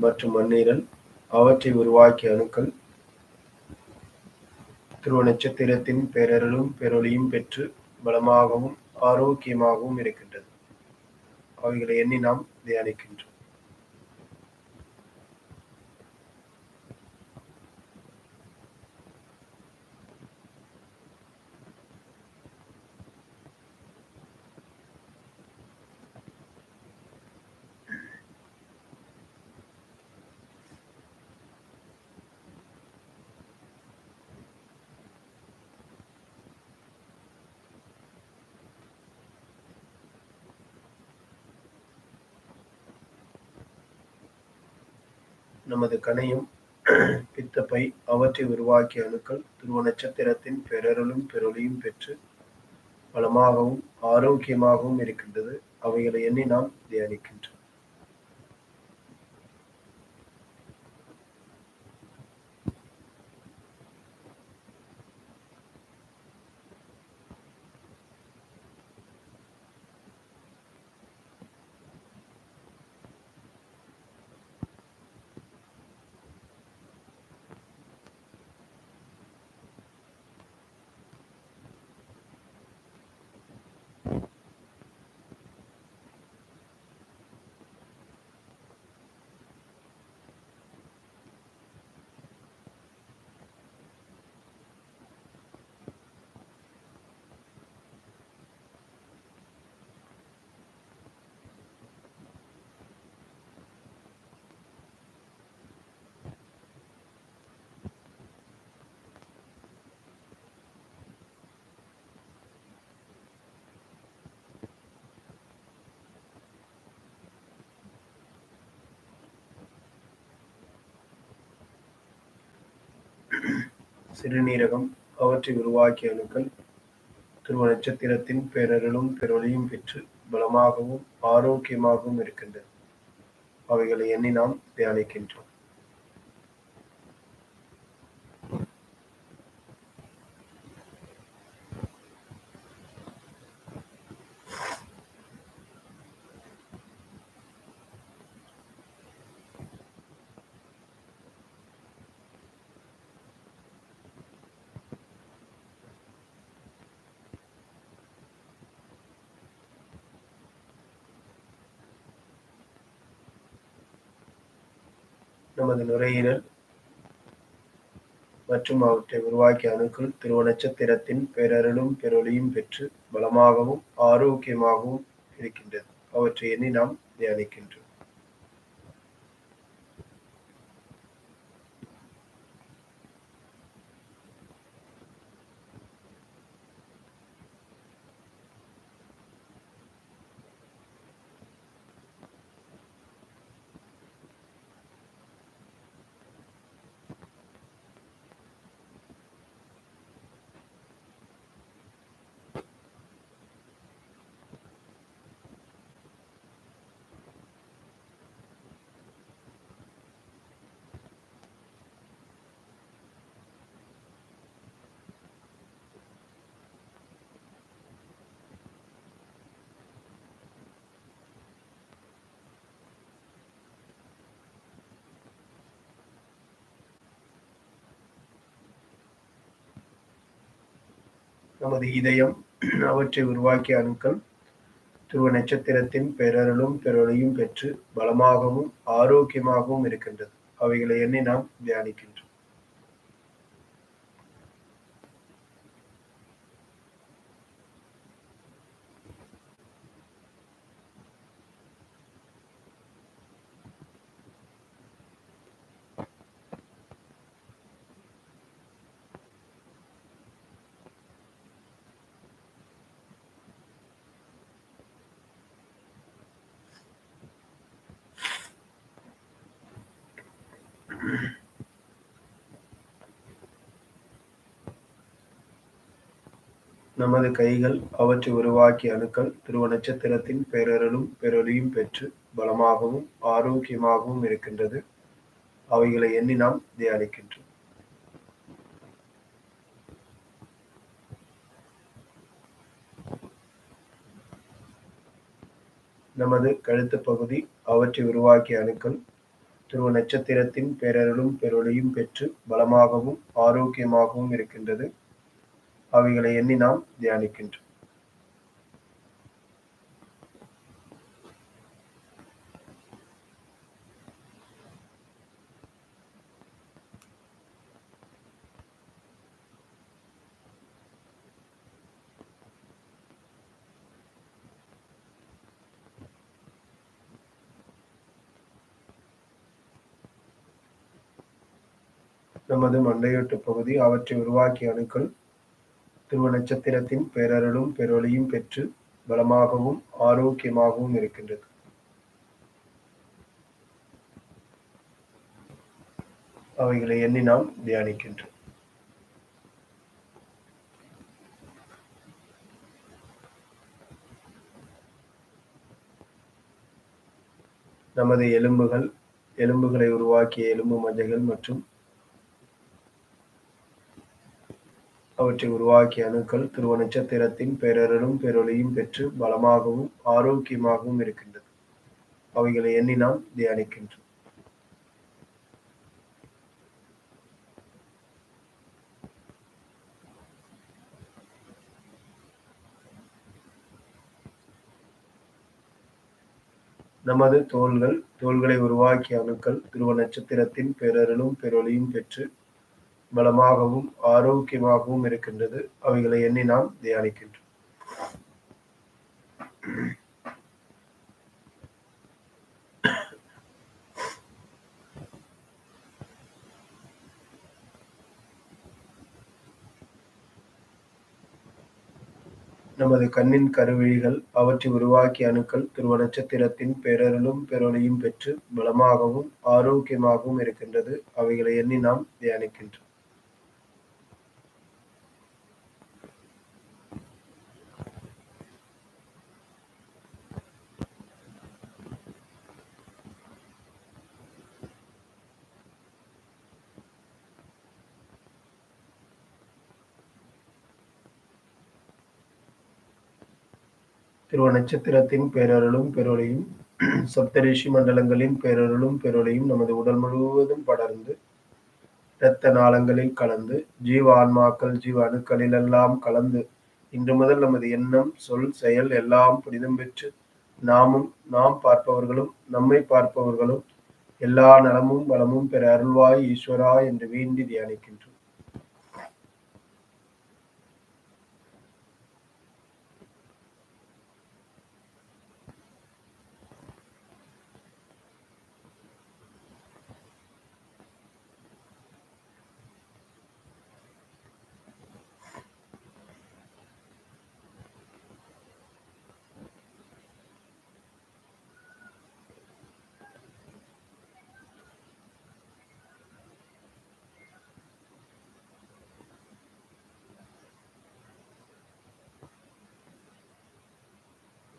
மற்றும் மண்ணீரல் அவற்றை உருவாக்கிய அணுக்கள் துருவ நட்சத்திரத்தின் பேரருளும் பேரொளியும் பெற்று பலமாகவும் ஆரோக்கியமாகவும் இருக்கின்றது. அவைகளை எண்ணி நாம் தியானிக்கின்றோம். நமது கணையும் பித்தப்பை அவற்றை உருவாக்கிய அணுக்கள் துருவ நட்சத்திரத்தின் பேரருளும் பேரொளியும் பெற்று பலமாகவும் ஆரோக்கியமாகவும் இருக்கின்றது. அவைகளை எண்ணி நாம் தியானிக்கின்றோம். சிறுநீரகம் அவற்றை உருவாக்கிய அணுக்கள் துருவ நட்சத்திரத்தின் பேரருளும் பேரொளியும் பெற்று பலமாகவும் ஆரோக்கியமாகவும் இருக்கின்றது. அவைகளை எண்ணி நாம் தியானிக்கின்றோம். நமது நுரையீரல் மற்றும் அவற்றை உருவாக்கிய அணுக்கள் துருவ நட்சத்திரத்தின் பேரருளும் பேரொளியும் பெற்று பலமாகவும் ஆரோக்கியமாகவும் இருக்கின்றது. அவற்றை எண்ணி நாம் தியானிக்கின்றோம். நமது இதயம் அவற்றை உருவாக்கிய அணுக்கள் துருவ நட்சத்திரத்தின் பேரருளும் பேரொளியும் பெற்று பலமாகவும் ஆரோக்கியமாகவும் இருக்கின்றது. அவைகளை எண்ணி நாம் தியானிக்கின்றோம். நமது கைகள் அவற்றை உருவாக்கிய அணுக்கள் துருவ நட்சத்திரத்தின் பேரருளும் பேரொளியும் பெற்று பலமாகவும் ஆரோக்கியமாகவும் இருக்கின்றது. அவைகளை எண்ணி நாம் தியானிக்கின்றோம். நமது கழுத்து பகுதி அவற்றை உருவாக்கிய அணுக்கள் துருவ நட்சத்திரத்தின் பேரருளும் பெருவழியும் பெற்று பலமாகவும் ஆரோக்கியமாகவும் இருக்கின்றது. அவைகளை எண்ணி நாம் தியானிக்கின்றோம். நமது மண்டையோட்டுப் பகுதி அவற்றை உருவாக்கிய அணுக்கள் துருவ நட்சத்திரத்தின் பேரருளும் பெருவழியும் பெற்று பலமாகவும் ஆரோக்கியமாகவும் இருக்கின்றது. அவைகளை எண்ணி நாம் தியானிக்கின்றோம். நமது எலும்புகளை உருவாக்கிய எலும்பு மஜ்ஜைகள் மற்றும் அவற்றை உருவாக்கிய அணுக்கள் துருவ நட்சத்திரத்தின் பேரருளும் பெருவழியும் பெற்று பலமாகவும் ஆரோக்கியமாகவும் இருக்கின்றது. அவைகளை எண்ணி நாம் தியானிக்கின்றோம். நமது தோள்களை உருவாக்கிய அணுக்கள் துருவ நட்சத்திரத்தின் பேரருளும் பெருவழியும் பெற்று பலமாகவும் ஆரோக்கியமாகவும் இருக்கின்றது. அவைகளை எண்ணி நாம் தியானிக்கின்றோம். நமது கண்ணின் கருவிழிகள் அவற்றை உருவாக்கிய அணுக்கள் துருவ நட்சத்திரத்தின் பேரருளும் பெருவழியும் பெற்று பலமாகவும் ஆரோக்கியமாகவும் இருக்கின்றது. அவைகளை எண்ணி நாம் தியானிக்கின்றோம். துருவ நட்சத்திரத்தின் பேரருளும் பெருவழியும் சப்தரிஷி மண்டலங்களின் பேரருளும் பெருவழியும் நமது உடல் முழுவதும் படர்ந்து இரத்த நாளங்களில் கலந்து ஜீவ ஆன்மாக்கள் ஜீவ அணுக்களிலெல்லாம் கலந்து இன்று முதல் நமது எண்ணம் சொல் செயல் எல்லாம் புனிதம் பெற்று நாமும் நாம் பார்ப்பவர்களும் நம்மை பார்ப்பவர்களும் எல்லா நலமும் வளமும் பெற அருள்வாய் ஈஸ்வரா என்று வேண்டி தியானிக்கின்றோம்.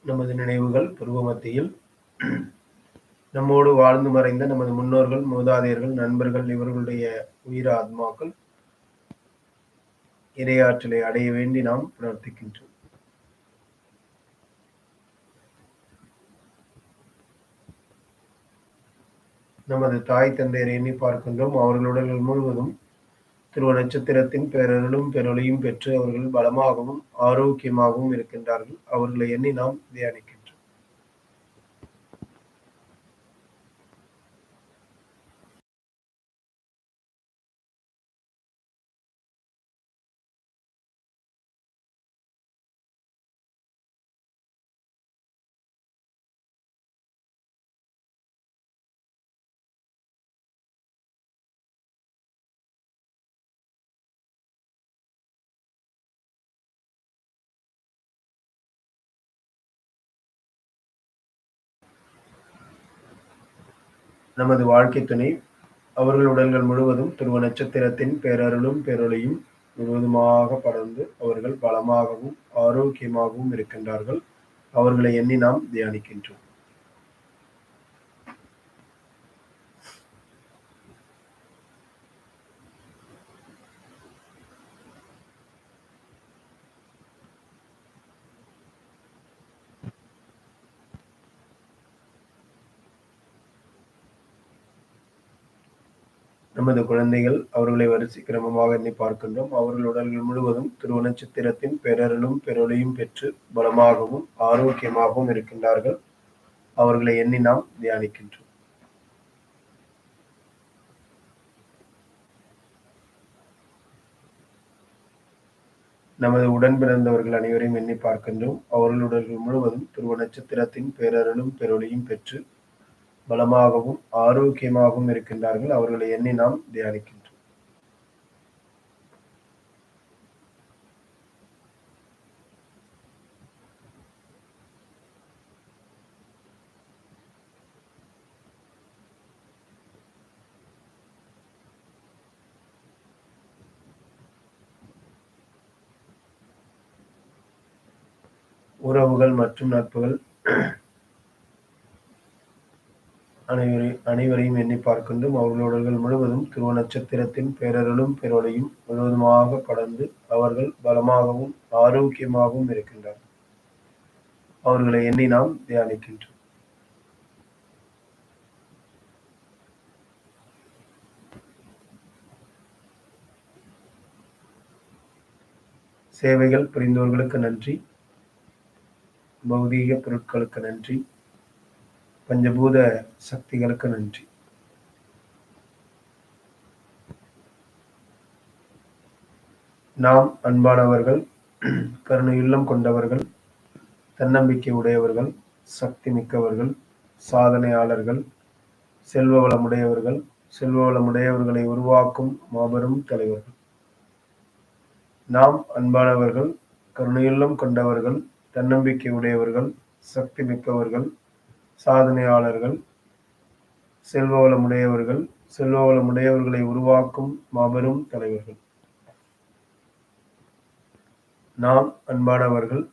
நமது நினைவுகள் பருவ மத்தியில் நம்மோடு வாழ்ந்து மறைந்த நமது முன்னோர்கள் மூதாதையர்கள் நண்பர்கள் இவர்களுடைய உயிர் ஆத்மாக்கள் இறையாற்றலை அடைய வேண்டி நாம் பிரார்த்திக்கின்றோம். நமது தாய் தந்தையரை எண்ணி பார்க்கின்றோம். அவர்களுடைய முழுவதும் துருவ நட்சத்திரத்தின் பேரருளும் பெருவழியும் பெற்று அவர்கள் பலமாகவும் ஆரோக்கியமாகவும் இருக்கின்றார்கள். அவர்களை எண்ணி நாம் தியானிக்கின்றோம். நமது வாழ்க்கை துணை அவர்கள் உடல்கள் முழுவதும் துருவ நட்சத்திரத்தின் பேரருளும் பெருவழியும் முழுவதுமாக படர்ந்து அவர்கள் பலமாகவும் ஆரோக்கியமாகவும் இருக்கின்றார்கள். அவர்களை எண்ணி நாம் தியானிக்கின்றோம். நமது குழந்தைகள் அவர்களை வரிசை கிரமமாக எண்ணி பார்க்கின்றோம். அவர்கள் உடல்கள் முழுவதும் துருவ நட்சத்திரத்தின் பேரருளும் பெரொளியும் பெற்று பலமாகவும் ஆரோக்கியமாகவும் இருக்கின்றார்கள். அவர்களை எண்ணி நாம் தியானிக்கின்றோம். நமது உடன் பிறந்தவர்கள் அனைவரையும் எண்ணி பார்க்கின்றோம். அவர்கள் உடல்கள் முழுவதும் துருவ நட்சத்திரத்தின் பேரருளும் பெரொளியும் பெற்று பலமாகவும் ஆரோக்கியமாகவும் இருக்கின்றார்கள். அவர்களை எண்ணி நாம் தியானிக்கின்றோம். உறவுகள் மற்றும் நட்புகள் அனைவரையும் எண்ணி பார்க்கின்றோம். அவர்கள் உடல்கள் முழுவதும் துருவ நட்சத்திரத்தின் பேரருளும் பெரொளியும் முழுவதுமாக படர்ந்து அவர்கள் பலமாகவும் ஆரோக்கியமாகவும் இருக்கின்றார்கள். அவர்களை எண்ணி நாம் தியானிக்கின்றோம். சேவைகள் புரிந்தவர்களுக்கு நன்றி. பௌதீக பொருட்களுக்கு நன்றி. பஞ்சபூத சக்திகளுக்கு நன்றி. நாம் அன்பானவர்கள், கருணையுள்ளம் கொண்டவர்கள், தன்னம்பிக்கை உடையவர்கள், சக்தி மிக்கவர்கள், சாதனையாளர்கள், செல்வ வளமுடையவர்கள், செல்வ வளமுடையவர்களை உருவாக்கும் மாபெரும் தலைவர்கள். நாம் அன்பானவர்கள், கருணையுள்ளம் கொண்டவர்கள், தன்னம்பிக்கை உடையவர்கள், சக்தி மிக்கவர்கள், சாதனையாளர்கள், செல்வ வளமுடையவர்கள், செல்வ வளமுடையவர்களை உருவாக்கும் மாபெரும் தலைவர்கள். நாம் அன்பானவர்கள்,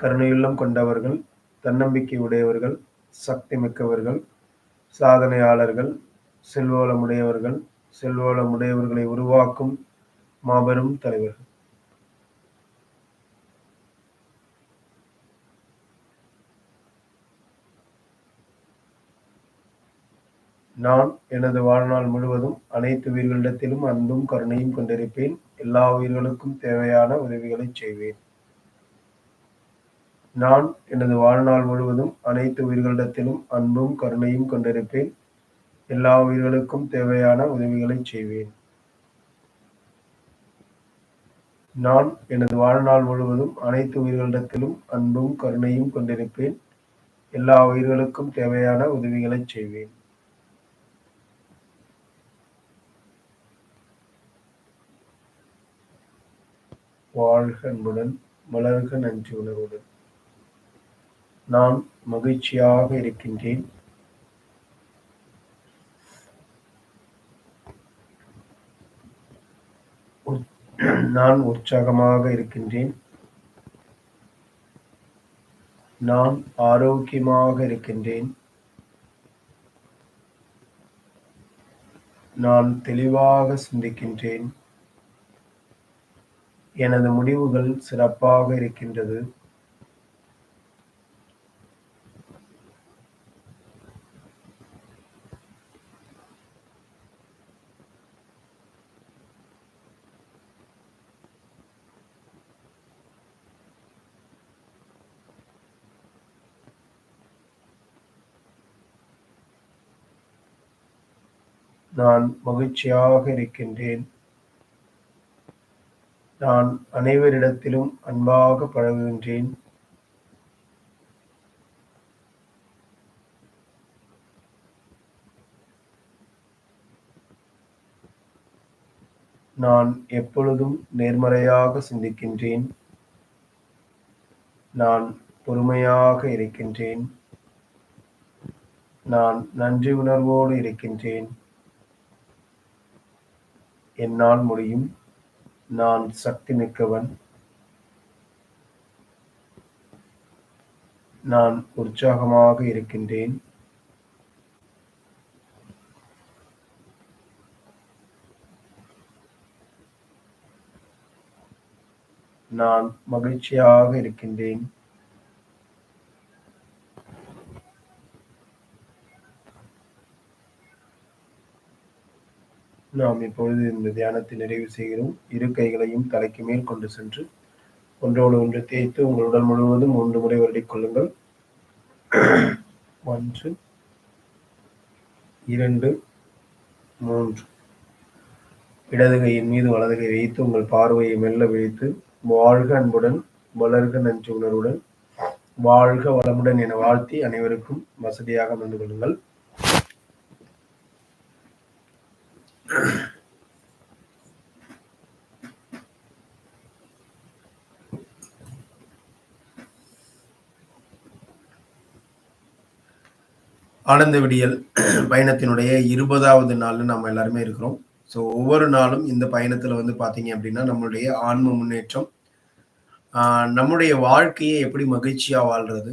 கருணையுள்ளம் கொண்டவர்கள், தன்னம்பிக்கை உடையவர்கள், சக்தி மிக்கவர்கள், சாதனையாளர்கள், செல்வ வளமுடையவர்கள், செல்வ வளமுடையவர்களை உருவாக்கும் மாபெரும் தலைவர்கள். நான் எனது வாழ்நாள் முழுவதும் அனைத்து உயிர்களிடத்திலும் அன்பும் கருணையும் கொண்டிருப்பேன். எல்லா உயிர்களுக்கும் தேவையான உதவிகளைச் செய்வேன். நான் எனது வாழ்நாள் முழுவதும் அனைத்து உயிர்களிடத்திலும் அன்பும் கருணையும் கொண்டிருப்பேன். எல்லா உயிர்களுக்கும் தேவையான உதவிகளைச் செய்வேன். நான் எனது வாழ்நாள் முழுவதும் அனைத்து உயிர்களிடத்திலும் அன்பும் கருணையும் கொண்டிருப்பேன். எல்லா உயிர்களுக்கும் தேவையான உதவிகளைச் செய்வேன். வாழ்க அன்புடன், வளர்க நன்றி உணர்வுடன். நான் மகிழ்ச்சியாக இருக்கின்றேன். நான் உற்சாகமாக இருக்கின்றேன். நான் ஆரோக்கியமாக இருக்கின்றேன். நான் தெளிவாக சிந்திக்கின்றேன். எனது முடிவுகள் சிறப்பாக இருக்கின்றது. நான் மகிழ்ச்சியாக இருக்கின்றேன். நான் அனைவரிடத்திலும் அன்பாக பழகுகின்றேன். நான் எப்பொழுதும் நேர்மறையாக சிந்திக்கின்றேன். நான் பொறுமையாக இருக்கின்றேன். நான் நன்றி உணர்வோடு இருக்கின்றேன். என்னால் முடியும். நான் சக்தி மிக்கவன். நான் உற்சாகமாக இருக்கின்றேன். நான் மகிழ்ச்சியாக இருக்கின்றேன். நாம் இப்பொழுது இந்த தியானத்தை நிறைவு செய்கிறோம். இரு கைகளையும் தலைக்கு மேல் கொண்டு சென்று ஒன்றோடு ஒன்று தேய்த்து உங்கள் உடல் முழுவதும் 3 முறை வருடிக் கொள்ளுங்கள். 1, 2, 3. இடது கையின் மீது வலது கை வைத்து உங்கள் பார்வையை மெல்ல விழித்து, வாழ்க அன்புடன், வளர்க நன்றி உணர்வுடன், வாழ்க வளமுடன் என வாழ்த்தி அனைவருக்கும் வசதியாக அமர்ந்து கொள்ளுங்கள். ஆனந்த விடியல் பயணத்தினுடைய 20வது நாள்ல நம்ம எல்லாருமே இருக்கிறோம். ஸோ ஒவ்வொரு நாளும் இந்த பயணத்துல வந்து பார்த்தீங்க அப்படின்னா, நம்மளுடைய ஆன்ம முன்னேற்றம், நம்முடைய வாழ்க்கையை எப்படி மகிழ்ச்சியா வாழ்றது,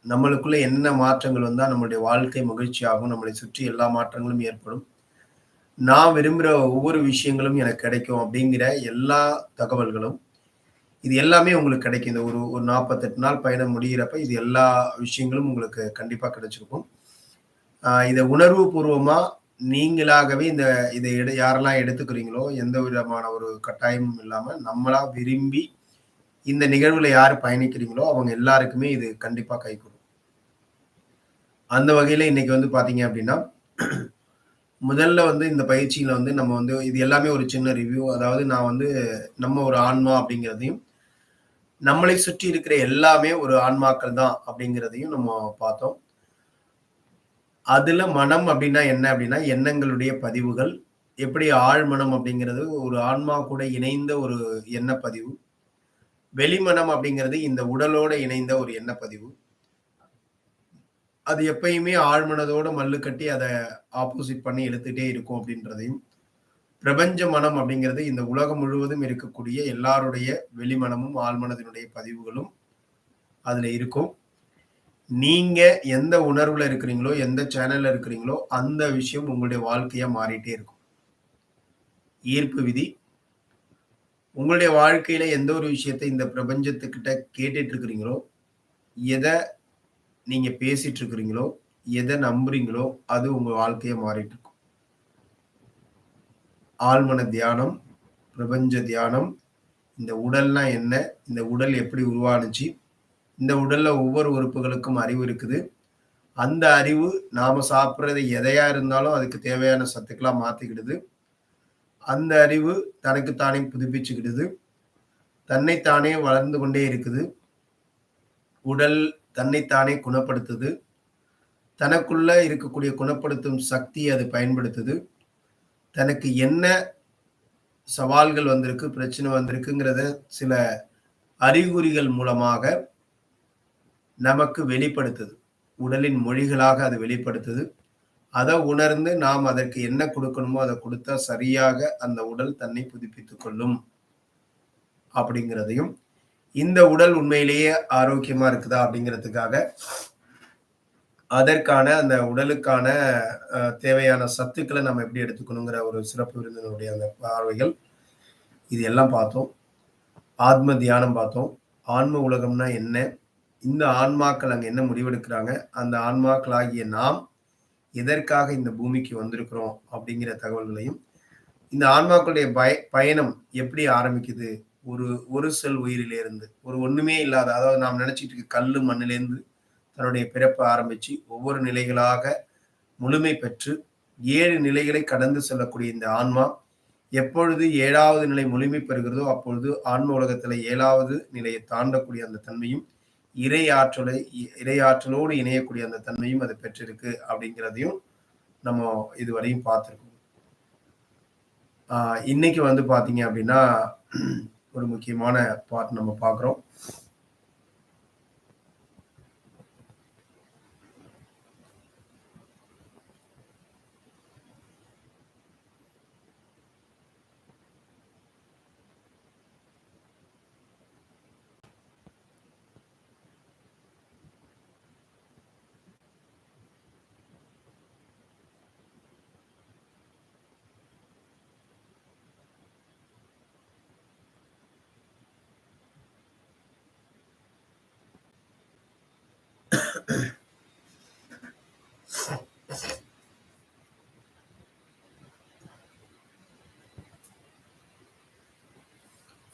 நம்மளுக்குள்ள என்ன மாற்றங்கள் வந்தா நம்மளுடைய வாழ்க்கை மகிழ்ச்சியாகும், நம்மளை சுற்றி எல்லா மாற்றங்களும் ஏற்படும். நான் விரும்புற ஒவ்வொரு விஷயங்களும் எனக்கு கிடைக்கும் அப்படிங்கிற எல்லா தகவல்களும், இது எல்லாமே உங்களுக்கு கிடைக்கும். இந்த ஒரு ஒரு 48 நாள் பயணம் முடியிறப்ப இது எல்லா விஷயங்களும் உங்களுக்கு கண்டிப்பா கிடைச்சிருக்கும். இத உணர்வு பூர்வமா நீங்களாகவே இதை யாரெல்லாம் எடுத்துக்கிறீங்களோ, எந்த விதமான ஒரு கட்டாயமும் இல்லாம நம்மளா விரும்பி இந்த நிகழ்வுல யார் பயணிக்கிறீங்களோ, அவங்க எல்லாருக்குமே இது கண்டிப்பா கைகூடும். அந்த வகையில இன்னைக்கு வந்து பார்த்தீங்க அப்படின்னா, முதல்ல வந்து இந்த பயிற்சியில வந்து நம்ம வந்து இது எல்லாமே ஒரு சின்ன ரிவ்யூ. அதாவது நான் வந்து நம்ம ஒரு ஆன்மா அப்படிங்கிறதையும், நம்மளை சுற்றி இருக்கிற எல்லாமே ஒரு ஆன்மாக்கள் தான் அப்படிங்கிறதையும் நம்ம பார்த்தோம். அதுல மனம் அப்படின்னா என்ன அப்படின்னா, எண்ணங்களுடைய பதிவுகள். எப்படி ஆழ்மனம் அப்படிங்கிறது ஒரு ஆன்மா கூட இணைந்த ஒரு எண்ணப்பதிவு. வெளிமனம் அப்படிங்கிறது இந்த உடலோட இணைந்த ஒரு எண்ணப்பதிவு. அது எப்பயுமே ஆழ்மனதோட மல்லு கட்டி அத ஆப்போசிட் பண்ணி எடுத்துட்டே இருக்கும் அப்படின்றதையும், பிரபஞ்ச மனம் அப்படிங்கிறது இந்த உலகம் முழுவதும் இருக்கக்கூடிய எல்லாருடைய வெளிமனமும், ஆழ்மனதினுடைய பதிவுகளும் அதுல இருக்கும். நீங்க எந்த உணர்வுல இருக்கிறீங்களோ, எந்த சேனல்ல இருக்கிறீங்களோ, அந்த விஷயம் உங்களுடைய வாழ்க்கையா மாறிட்டே இருக்கும். ஈர்ப்பு விதி. உங்களுடைய வாழ்க்கையில எந்த ஒரு விஷயத்த இந்த பிரபஞ்சத்துக்கிட்ட கேட்டுட்டு இருக்கிறீங்களோ, எத நீங்க பேசிட்டு இருக்கிறீங்களோ, எத நம்புறீங்களோ, அது உங்க வாழ்க்கையா மாறிட்டு இருக்கும். ஆழ்மன தியானம், பிரபஞ்ச தியானம், இந்த உடல்னா என்ன? இந்த உடல் எப்படி உருவானுச்சு? இந்த உடல்ல ஒவ்வொரு உறுப்புகளுக்கும் அறிவு இருக்குது. அந்த அறிவு நாம சாப்பிடுறது எதையா இருந்தாலும் அதுக்கு தேவையான சத்துக்களா மாத்திக்கிடுது. அந்த அறிவு தனக்கு தானே புதுப்பிச்சுக்கிடுது. தன்னைத்தானே வளர்ந்து கொண்டே இருக்குது. உடல் தன்னைத்தானே குணப்படுத்துது. தனக்குள்ள இருக்கக்கூடிய குணப்படுத்தும் சக்திய அது பயன்படுத்துது. தனக்கு என்ன சவால்கள் வந்திருக்கு, பிரச்சனை வந்திருக்குங்கிறத சில அறிகுறிகள் மூலமாக நமக்கு வெளிப்படுத்துது. உடலின் மொழிகளாக அது வெளிப்படுத்துது. அத உணர்ந்து நாம் அதற்கு என்ன குடுக்கணுமோ அத குடுத்தா சரியாக அந்த உடல் தன்னை புதுப்பித்துக் கொள்ளும். அப்படிங்கிறதையும், இந்த உடல் உண்மையிலேயே ஆரோக்கியமா இருக்குதா அப்படிங்கிறதுக்காக, அதற்கான அந்த உடலுக்கான தேவையான சத்துக்கள நம்ம எப்படி எடுத்துக்கணுங்கிற ஒரு சிறப்பு விருந்தினருடைய அந்த பார்வைகள், இது எல்லாம் பார்த்தோம். ஆத்ம தியானம் பார்த்தோம். ஆன்ம உலகம்னா என்ன? இந்த ஆன்மாக்கள் அங்க என்ன முடிவெடுக்கிறாங்க? அந்த ஆன்மாக்களாகிய நாம் எதற்காக இந்த பூமிக்கு வந்திருக்கிறோம்? அப்படிங்கிற தகவல்களையும், இந்த ஆன்மாக்களுடைய பயணம் எப்படி ஆரம்பிக்குது? ஒரு ஒரு செல் உயிரிலிருந்து, ஒரு ஒண்ணுமே இல்லாத அதாவது நாம் நினைச்சுட்டு இருக்க கல்லு மண்ணிலேருந்து தன்னுடைய பிறப்ப ஆரம்பிச்சு, ஒவ்வொரு நிலைகளாக முழுமை பெற்று 7 நிலைகளை கடந்து செல்லக்கூடிய இந்த ஆன்மா, எப்பொழுது 7வது நிலை முழுமை பெறுகிறதோ, அப்பொழுது ஆன்ம உலகத்தில 7வது நிலையை தாண்டக்கூடிய அந்த தன்மையும், இறை ஆற்றலோடு இணையக்கூடிய அந்த தன்மையும் அது பெற்றிருக்கு அப்படிங்கிறதையும் நம்ம இதுவரையும் பார்த்திருக்கோம். இன்னைக்கு வந்து பார்த்தீங்க அப்படின்னா, ஒரு முக்கியமான பார்ட் நம்ம பார்க்குறோம்.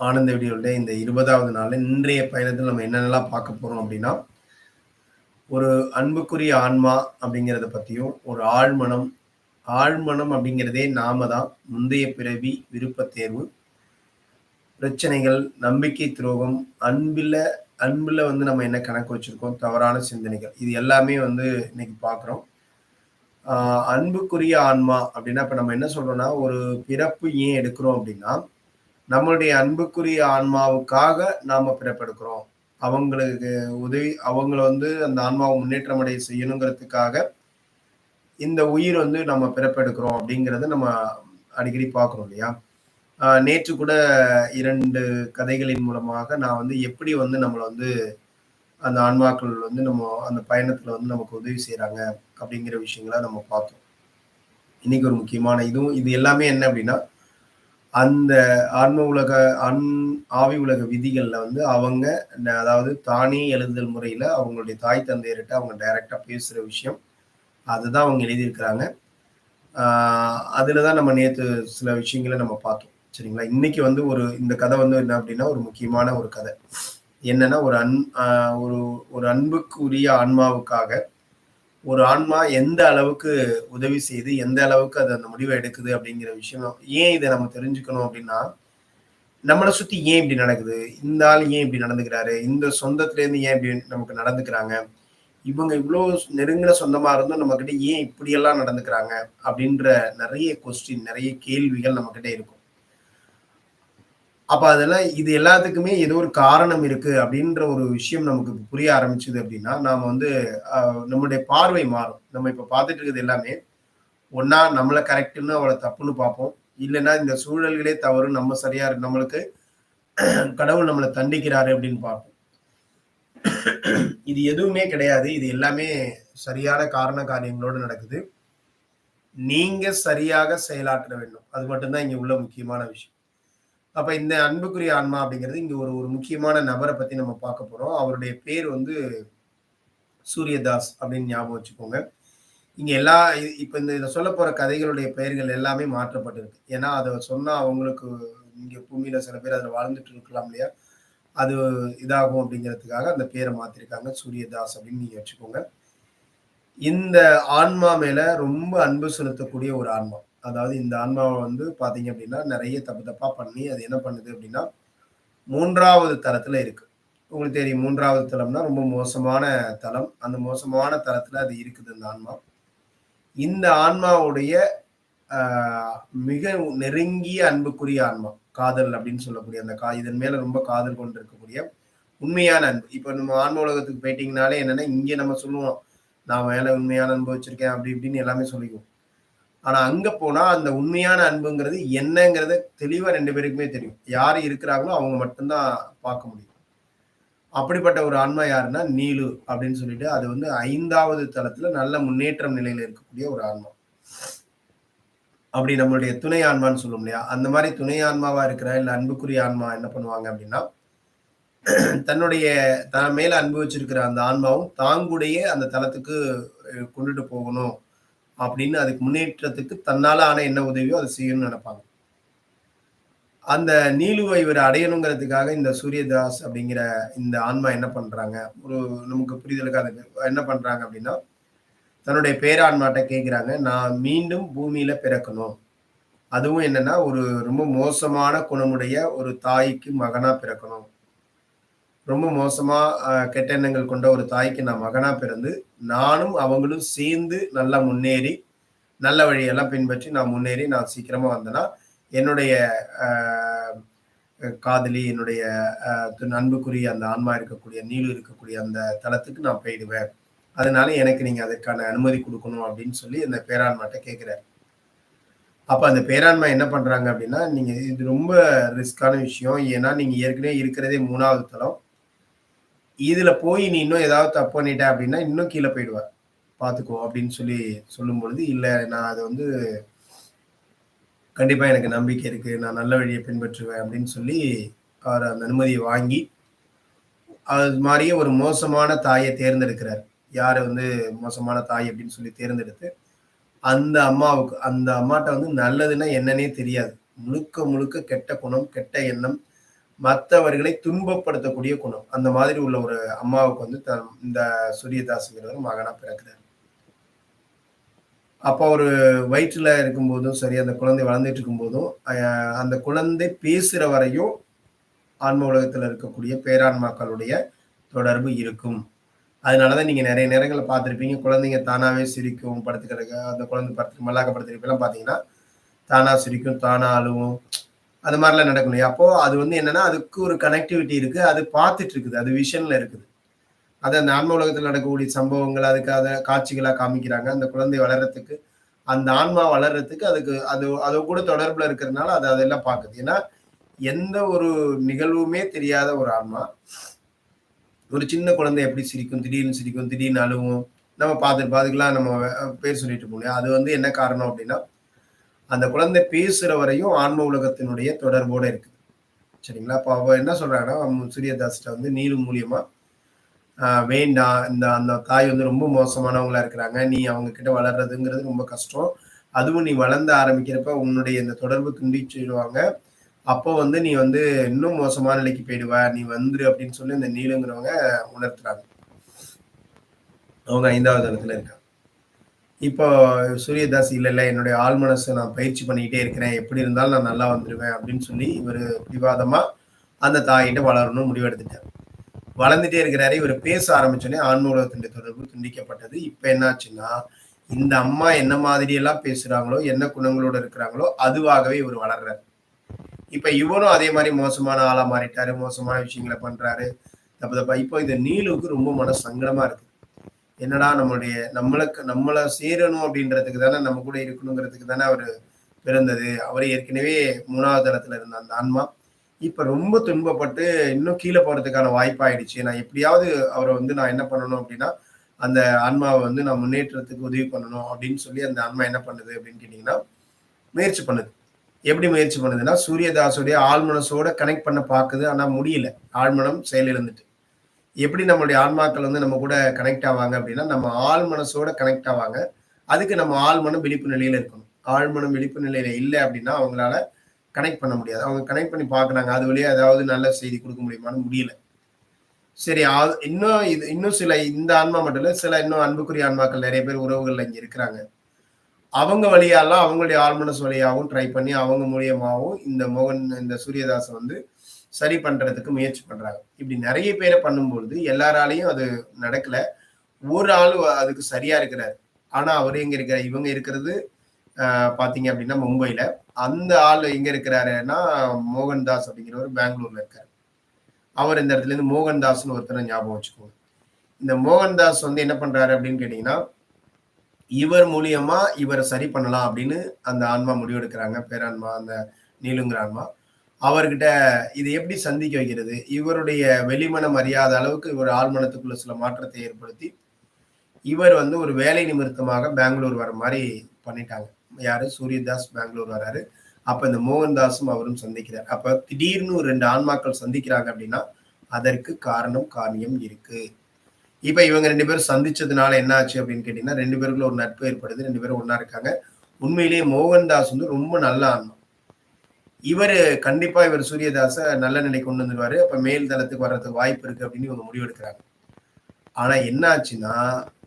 ஆனந்த விடியலுடைய இந்த 20வது நாள்ல இன்றைய பயணத்துல நம்ம என்னென்னலாம் பார்க்க போறோம் அப்படின்னா, ஒரு அன்புக்குரிய ஆன்மா அப்படிங்கிறத பத்தியும், ஒரு ஆழ்மனம், ஆழ்மனம் அப்படிங்கிறதே நாம தான். முந்தைய பிறவி, விருப்பத் தேர்வு, பிரச்சனைகள், நம்பிக்கை துரோகம், அன்பில அன்புல வந்து நம்ம என்ன கணக்கு வச்சிருக்கோம், தவறான சிந்தனைகள். இது எல்லாமே வந்து இன்னைக்கு பார்க்குறோம். ஆ அன்புக்குரிய ஆன்மா அப்படின்னா, இப்ப நம்ம என்ன சொல்றோம்னா, ஒரு பிறப்பு ஏன் எடுக்கிறோம் அப்படின்னா, நம்மளுடைய அன்புக்குரிய ஆன்மாவுக்காக நாம பிறப்பெடுக்கிறோம். அவங்களுக்கு அவங்கள வந்து அந்த ஆன்மாவ முன்னேற்றம் அடைய செய்யணுங்கிறதுக்காக, இந்த உயிர் வந்து நம்ம பிறப்பெடுக்கிறோம் அப்படிங்கிறத நம்ம அடிக்கடி பார்க்கிறோம் இல்லையா? நேற்று கூட 2 கதைகளின் மூலமாக நான் வந்து எப்படி வந்து நம்மள வந்து அந்த ஆன்மாக்கள் வந்து நம்ம அந்த பயணத்துல வந்து நமக்கு உதவி செய்றாங்க அப்படிங்கிற விஷயங்கள நம்ம பார்த்தோம். இன்னைக்கு ஒரு முக்கியமான இது எல்லாமே என்ன அப்படின்னா, அந்த ஆன்ம உலக அன் ஆவி உலக விதிகள்ல வந்து அவங்க அதாவது தானே எழுதுதல் முறையில அவங்களுடைய தாய் தந்தையர்ட்ட அவங்க டைரக்ட்டா பேசுற விஷயம். அதுதான் அவங்க எழுதியிருக்கிறாங்க. ஆ அதுல தான் நம்ம நேத்து சில விஷயங்கள நம்ம பார்த்தோம். சரிங்களா? இன்னைக்கு வந்து இந்த கதை வந்து என்ன அப்டின்னா, ஒரு முக்கியமான ஒரு கதை. என்னன்னா, ஒரு அன் அ ஒரு ஒரு அன்புக்கு உரிய ஆன்மாவுக்காக, ஒரு ஆன்மா எந்த அளவுக்கு உதவி செய்து, எந்த அளவுக்கு அது அந்த முடிவ எடுக்குது அப்டிங்கிற விஷயம். ஏன் இத நம்ம தெரிஞ்சுக்கணும் அப்டின்னா, நம்மள சுத்தி ஏன் இப்படி நடக்குது? இந்த ஆள் ஏன் இப்படி நடந்துக்கிறாரு? இந்த சொந்தத்திலேருந்து ஏன் இப்படி நமக்கு நடந்துக்கிறாங்க? இவங்க இவ்ளோ நெருங்கின சொந்தமா இருந்தும் நம்மகிட்ட ஏன் இப்படியெல்லாம் நடந்துக்கிறாங்க? அப்படின்ற நெறைய கொஸ்டின், நெறைய கேள்விகள் நம்மகிட்ட இருக்கும். அப்ப அதெல்லாம் இது எல்லாத்துக்குமே ஏதோ ஒரு காரணம் இருக்கு அப்படின்ற ஒரு விஷயம் நமக்கு புரிய ஆரம்பிச்சது அப்படின்னா, நாம வந்து அ நம்முடைய பார்வை மாறும். நம்ம இப்ப பார்த்துட்டு இருக்கிறது எல்லாமே, ஒண்ணா நம்மள கரெக்ட்ன்னு அவள தப்புன்னு பார்ப்போம். இல்லன்னா இந்த சூழல்களே தவறு, நம்ம சரியா நம்மளுக்கு கடவுள் நம்மள தண்டிக்கிறாரு அப்படின்னு பார்ப்போம். இது எதுவுமே கிடையாது. இது எல்லாமே சரியான காரண காரியங்களோட நடக்குது. நீங்க சரியாக செயலாற்ற வேண்டும். அது மட்டும் தான் இங்க உள்ள முக்கியமான விஷயம். அப்ப இந்த அன்புக்குரிய ஆன்மா அப்படிங்கிறது இங்க ஒரு ஒரு முக்கியமான நபர பத்தி நம்ம பார்க்க போறோம். அவருடைய பேர் வந்து சூரியதாஸ் அப்படின்னு ஞாபகம் வச்சுக்கோங்க. இங்க எல்லா இப்ப இத சொல்லப்போற கதைகளுடைய பெயர்கள் எல்லாமே மாற்றப்பட்டிருக்கு. ஏன்னா, அத சொன்னா அவங்களுக்கு இங்க பூமியில சில பேர் அதுல வாழ்ந்துட்டு இருக்கலாம் இல்லையா? அது இதாகும் அப்படிங்கிறதுக்காக அந்த பேர மாத்திருக்காங்க. சூரியதாஸ் அப்படின்னு நீங்க வச்சுக்கோங்க. இந்த ஆன்மா மேல ரொம்ப அன்பு செலுத்தக்கூடிய ஒரு ஆன்மா. அதாவது இந்த ஆன்மாவ வந்து பார்த்தீங்க அப்படின்னா, நெறைய தப்பு தப்பா பண்ணி அது என்ன பண்ணுது அப்படின்னா, 3வது தளத்துல இருக்கு. உங்களுக்கு தெரியும் 3வது தளம்னா ரொம்ப மோசமான தளம். அந்த மோசமான தளத்துல அது இருக்குது இந்த ஆன்மா. இந்த ஆன்மாவுடைய அ மிக நெருங்கிய அன்புக்குரிய ஆன்மா. காதல் அப்படின்னு சொல்லக்கூடிய அந்த இதன் மேல ரொம்ப காதல் கொண்டிருக்கக்கூடிய உண்மையான அன்பு. இப்ப நம்ம ஆன்ம உலகத்துக்கு போயிட்டீங்கனாலே என்னன்னா, இங்க நம்ம சொல்லுவோம். நான் மேல உண்மையான அன்பு வச்சிருக்கேன். அப்படி இப்படின்னு எல்லாமே சொல்லிக்குவோம். ஆனா அங்க போனா அந்த உண்மையான அன்புங்கிறது என்னங்கிறத தெளிவா 2 பேருக்குமே தெரியும். யாரு இருக்கிறாங்களோ அவங்க மட்டும் தான் பார்க்க முடியும். அப்படிப்பட்ட ஒரு ஆன்மா யாருன்னா, நீலு அப்படின்னு சொல்லிட்டு அது வந்து 5வது தளத்துல நல்ல முன்னேற்றம் நிலையில இருக்கக்கூடிய ஒரு ஆன்மா. அப்படி நம்மளுடைய துணை ஆன்மான்னு சொல்லுவோம் இல்லையா? அந்த மாரி துணை ஆன்மாவா இருக்கிற இல்ல அன்புக்குரிய ஆன்மா என்ன பண்ணுவாங்க அப்படின்னா, தன்னுடைய தன் மேல அன்பு வச்சிருக்கிற அந்த ஆன்மாவும் தாங்கூடயே அந்த தளத்துக்கு கொண்டுட்டு போகணும் அப்படின்னு அதுக்கு முன்னேற்றத்துக்கு தன்னால ஆன என்ன உதவியோ அத செய்யணும்னு நெனைப்பாங்க. அந்த நீலுவ இவர் அடையணுங்கிறதுக்காக இந்த சூரியதாஸ் அப்படிங்கிற இந்த ஆன்மா என்ன பண்றாங்க, ஒரு நமக்கு புரிதலுக்காக என்ன பண்றாங்க அப்படின்னா, தன்னுடைய பேரான்மாட்ட கேட்கிறாங்க, "நான் மீண்டும் பூமியில பிறக்கணும். அதுவும் என்னன்னா, ஒரு ரொம்ப மோசமான குணமுடைய ஒரு தாய்க்கு மகனா பிறக்கணும். ரொம்ப மோசமா கெட்ட எண்ணங்கள் கொண்ட ஒரு தாய்க்கு நான் மகனா பிறந்து, நானும் அவங்களும் சேர்ந்து நல்லா முன்னேறி, நல்ல வழியெல்லாம் பின்பற்றி நான் முன்னேறி நான் சீக்கிரமா வந்தேன்னா, என்னுடைய அ காதலி, என்னுடைய அன்புக்குரிய அந்த ஆன்மா இருக்கக்கூடிய, நீலு இருக்கக்கூடிய அந்த தலத்துக்கு நான் போயிடுவேன். அதனால எனக்கு நீங்க அதற்கான அனுமதி குடுக்கணும் அப்படின்னு சொல்லி அந்த பேரான்மாட்ட கேட்கிறாரு. அப்ப அந்த பேரான்மை என்ன பண்றாங்க அப்படின்னா, நீங்க இது ரொம்ப ரிஸ்க்கான விஷயம். ஏன்னா, நீங்க ஏற்கனவே இருக்கிறதே 3வது தளம். இதுல போய் நீ இன்னும் ஏதாவது தப்பு பண்ணிட்ட அப்படின்னா, இன்னும் கீழ போயிடுவ. பார்த்துக்கோ அப்படின்னு சொல்லி சொல்லும்பொழுது, இல்ல நான் அத வந்து கண்டிப்பா எனக்கு நம்பிக்கை இருக்கு. நான் நல்ல வழிய பின்பற்றுவேன் அப்படின்னு சொல்லி, அவர் அந்த அனுமதிய வாங்கி, அது மாரியே ஒரு மோசமான தாய தேர்ந்தெடுக்கிறார். யார வந்து மோசமான தாய் அப்படின்னு சொல்லி தேர்ந்தெடுத்து, அந்த அம்மாட்ட வந்து நல்லதுன்னா என்னன்னே தெரியாது. முழுக்க முழுக்க கெட்ட குணம், கெட்ட எண்ணம். மற்றவர்களை துன்பப்படுத்தக்கூடிய குணம். அந்த மாதிரி உள்ள ஒரு அம்மாவுக்கு வந்து இந்த சூரியதாஸ்ங்கிறவர் மகனா பிறக்கிறார். அப்போ அவரு வயிற்றுல இருக்கும்போதும் சரி, அந்த குழந்தை வளர்ந்துட்டு இருக்கும்போதும், அந்த குழந்தை பேசுற வரையும் ஆன்ம உலகத்துல இருக்கக்கூடிய பேரான்மாக்களுடைய தொடர்பு இருக்கும். அதனாலதான் நீங்க நெறைய நேரங்கள்ல பார்த்திருப்பீங்க, குழந்தைங்க தானாவே சிரிக்கும், படுத்து கிடக்க. அந்த குழந்தை படுத்து மல்லாக்க படுத்துருக்கப்பலாம் பார்த்தீங்கன்னா, தானா சிரிக்கும், தானா அழுவும். அது மாரிலாம் நடக்கும் இல்லையா? அப்போ அது வந்து என்னன்னா, அதுக்கு ஒரு கனெக்டிவிட்டி இருக்கு. அது பார்த்துட்டு இருக்குது. அது விஷன்ல இருக்குது. அது அந்த ஆன்ம உலகத்துல நடக்கக்கூடிய சம்பவங்கள், அதுக்கு அத காட்சிகளா காமிக்கிறாங்க. அந்த குழந்தை வளர்றதுக்கு, அந்த ஆன்மா வளர்றதுக்கு அதுக்கு அது கூட தொடர்புல இருக்கிறதுனால, அது அதெல்லாம் பார்க்குது. ஏன்னா, எந்த ஒரு நிகழ்வுமே தெரியாத ஒரு ஆன்மா, ஒரு சின்ன குழந்தை எப்படி சிரிக்கும், திடீர்னு சிரிக்கும், திடீர்னு அழுவும். நம்ம பார்த்துருப்போம். அதுக்கெல்லாம் நம்ம பேர் சொல்லிட்டு இருப்போம் இல்லையா? அது வந்து என்ன காரணம் அப்படின்னா, அந்த குழந்தை பேசுற வரையும் ஆன்ம உலகத்தினுடைய தொடர்போட இருக்குது. சரிங்களா? அப்ப அவ என்ன சொல்றாங்கன்னா, சூரியதாஸ்ட்ட வந்து நீலு மூலியமா, வேண்டாம். அந்த தாய் வந்து ரொம்ப மோசமானவங்களா இருக்கிறாங்க. நீ அவங்க கிட்ட வளர்றதுங்கிறது ரொம்ப கஷ்டம். அதுவும் நீ வளர்ந்த ஆரம்பிக்கிறப்ப உன்னுடைய இந்த தொடர்பு துண்டிச்சுருவாங்க. அப்போ வந்து நீ வந்து இன்னும் மோசமான நிலைக்கு போயிடுவ. நீ வந்துரு அப்படின்னு சொல்லி இந்த நீலுங்கிறவங்க உணர்த்துறாங்க. அவங்க 5வது இடத்துல இருக்காங்க. இப்போ சூரியதாஸ் இல்ல என்னுடைய ஆழ் மனச நான் பயிற்சி பண்ணிக்கிட்டே இருக்கிறேன். எப்படி இருந்தாலும் நான் நல்லா வந்துருவேன் அப்படின்னு சொல்லி இவரு பிடிவாதமா அந்த தாயிட்ட வளரணும்னு முடிவெடுத்துட்டாரு. வளர்ந்துட்டே இருக்கிறாரு. இவர் பேச ஆரம்பிச்சோனே ஆன்ம உலகத்தினுடைய தொடர்பு துண்டிக்கப்பட்டது. இப்ப என்னாச்சுன்னா, இந்த அம்மா என்ன மாதிரி எல்லாம் பேசுறாங்களோ, என்ன குணங்களோட இருக்கிறாங்களோ, அதுவாகவே இவர் வளர்றாரு. இப்ப இவரும் அதே மாரி மோசமான ஆளா மாறிட்டாரு. மோசமான விஷயங்கள பண்றாரு. தப்பு தப்பா. இப்போ இந்த நீலுவுக்கு ரொம்ப மன சங்கடமா இருக்கு. என்னடா நம்மள சேரணும் அப்படின்றதுக்கு தானே, நம்ம கூட இருக்கணுங்கிறதுக்கு தானே அவரு பிறந்தது. அவரு ஏற்கனவே 3வது தளத்துல இருந்த அந்த ஆன்மா, இப்ப ரொம்ப துன்பப்பட்டு இன்னும் கீழ போறதுக்கான வாய்ப்பாயிடுச்சு. நான் எப்படியாவது அவர வந்து நான் என்ன பண்ணணும் அப்படின்னா, அந்த ஆன்மாவ வந்து நான் முன்னேற்றத்துக்கு உதவி பண்ணணும் அப்படின்னு சொல்லி அந்த ஆன்மா என்ன பண்ணுது அப்படின்னு கேட்டீங்கன்னா, முயற்சி பண்ணுது. எப்படி முயற்சி பண்ணுதுன்னா, சூரியதாஸுடைய ஆழ்மனசோட கனெக்ட் பண்ண பாக்குது. ஆனா முடியல. ஆழ்மனம் செயலிழந்துட்டு. எப்படி நம்மளுடைய ஆன்மாக்கள் வந்து நம்ம கூட கனெக்ட் ஆவாங்க அப்படின்னா, நம்ம ஆழ் மனசோட கனெக்ட் ஆவாங்க. அதுக்கு நம்ம ஆழ்மனம் விழிப்பு நிலையில இருக்கணும். ஆழ்மனம் விழிப்பு நிலையில இல்ல அப்படின்னா, அவங்களால கனெக்ட் பண்ண முடியாது. அவங்க கனெக்ட் பண்ணி பார்க்குறாங்க. அது வழியா ஏதாவது நல்ல செய்தி குடுக்க முடியுமான்னு முடியல. சரி இன்னும் சில இந்த ஆன்மா மட்டும் இல்ல, சில இன்னும் அன்புக்குரிய ஆன்மாக்கள் நெறைய பேர் உறவுகள்ல இங்க இருக்கிறாங்க. அவங்க வழியாலாம் அவங்களுடைய ஆழ்மனசு வழியாவும் ட்ரை பண்ணி, அவங்க மூலியமாவும் இந்த சூரியதாஸ வந்து சரி பண்றதுக்கு முயற்சி பண்றாங்க. இப்படி நெறைய பேர பண்ணும்பொழுது, எல்லாராலயும் அது நடக்கல. ஒரு ஆளு அதுக்கு சரியா இருக்கிறாரு. ஆனா, அவரு எங்க இருக்காரு? இவங்க இருக்கிறது பார்த்தீங்க அப்படின்னா மும்பைல. அந்த ஆளு எங்க இருக்கிறாருன்னா, மோகன்தாஸ் அப்படிங்கிறவரு பெங்களூர்ல இருக்காரு. அவர் இந்த இடத்துல இருந்து மோகன்தாஸ்ன்னு ஒருத்தர ஞாபகம் வச்சுக்கோங்க. இந்த மோகன்தாஸ் வந்து என்ன பண்றாரு அப்படின்னு கேட்டீங்கன்னா, இவர் மூலியமா இவர சரி பண்ணலாம் அப்படின்னு அந்த ஆன்மா முடிவெடுக்கிறாங்க. பேரான்மா அந்த நீலுங்கிற ஆன்மா. அவர்கிட்ட இத எப்படி சந்திக்க வைக்கிறது? இவருடைய வெளிமனம் அறியாத அளவுக்கு இவர் ஆழ்மனத்துக்குள்ள சில மாற்றத்தை ஏற்படுத்தி, இவர் வந்து ஒரு வேலை நிமித்தமாக பெங்களூர் வர மாரி பண்ணிட்டாங்க. யாரு? சூரியதாஸ் பெங்களூர் வராரு. அப்ப இந்த மோகன்தாஸும் அவரும் சந்திக்கிறார். அப்ப திடீர்னு ஒரு 2 ஆன்மாக்கள் சந்திக்கிறாங்க அப்படின்னா, அதற்கு காரணம், காரியம் இருக்கு. இப்ப இவங்க 2 பேரும் சந்திச்சதுனால என்ன ஆச்சு அப்படின்னு கேட்டீங்கன்னா, 2 பேருக்குள்ள ஒரு நட்பு ஏற்படுது. 2 பேரும் ஒண்ணா இருக்காங்க. உண்மையிலேயே மோகன்தாஸ் வந்து ரொம்ப நல்ல ஆன்மா. கண்டிப்பா இவர் சூரியதாஸ நல்ல நிலைக்கு கொண்டு வந்துருவாரு. அப்ப மேல் தளத்துக்கு வர்றதுக்கு வாய்ப்பு இருக்கு அப்படின்னு இவங்க முடிவெடுக்கிறாங்க. ஆனா என்ன ஆச்சுன்னா,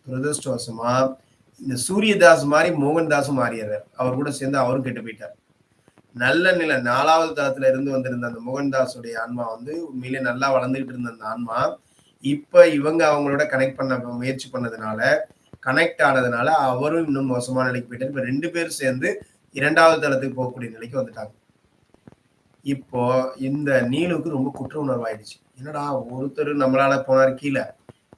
துரதிர்ஷ்டவசமா இந்த சூரியதாஸ் மாரி மோகன்தாஸும் மாறிர்றாரு. அவர் கூட சேர்ந்து அவரும் கெட்டு போயிட்டார். நல்ல நிலை 4வது தளத்துல இருந்து வந்திருந்த அந்த மோகன்தாஸுடைய ஆன்மா வந்து உண்மையிலேயே நல்லா வளர்ந்துகிட்டு இருந்த அந்த ஆன்மா, இப்ப இவங்க அவங்களோட கனெக்ட் பண்ண முயற்சி பண்ணதுனால, கனெக்ட் ஆனதுனால அவரும் இன்னும் மோசமான நிலைக்கு போயிட்டாரு. இப்ப 2 பேரும் சேர்ந்து 2வது தளத்துக்கு போகக்கூடிய நிலைக்கு வந்துட்டாங்க. இப்போ இந்த நீலுக்கு ரொம்ப குற்ற உணர்வு ஆயிடுச்சு. என்னடா ஒருத்தர் நம்மளால போனாரு கீழ.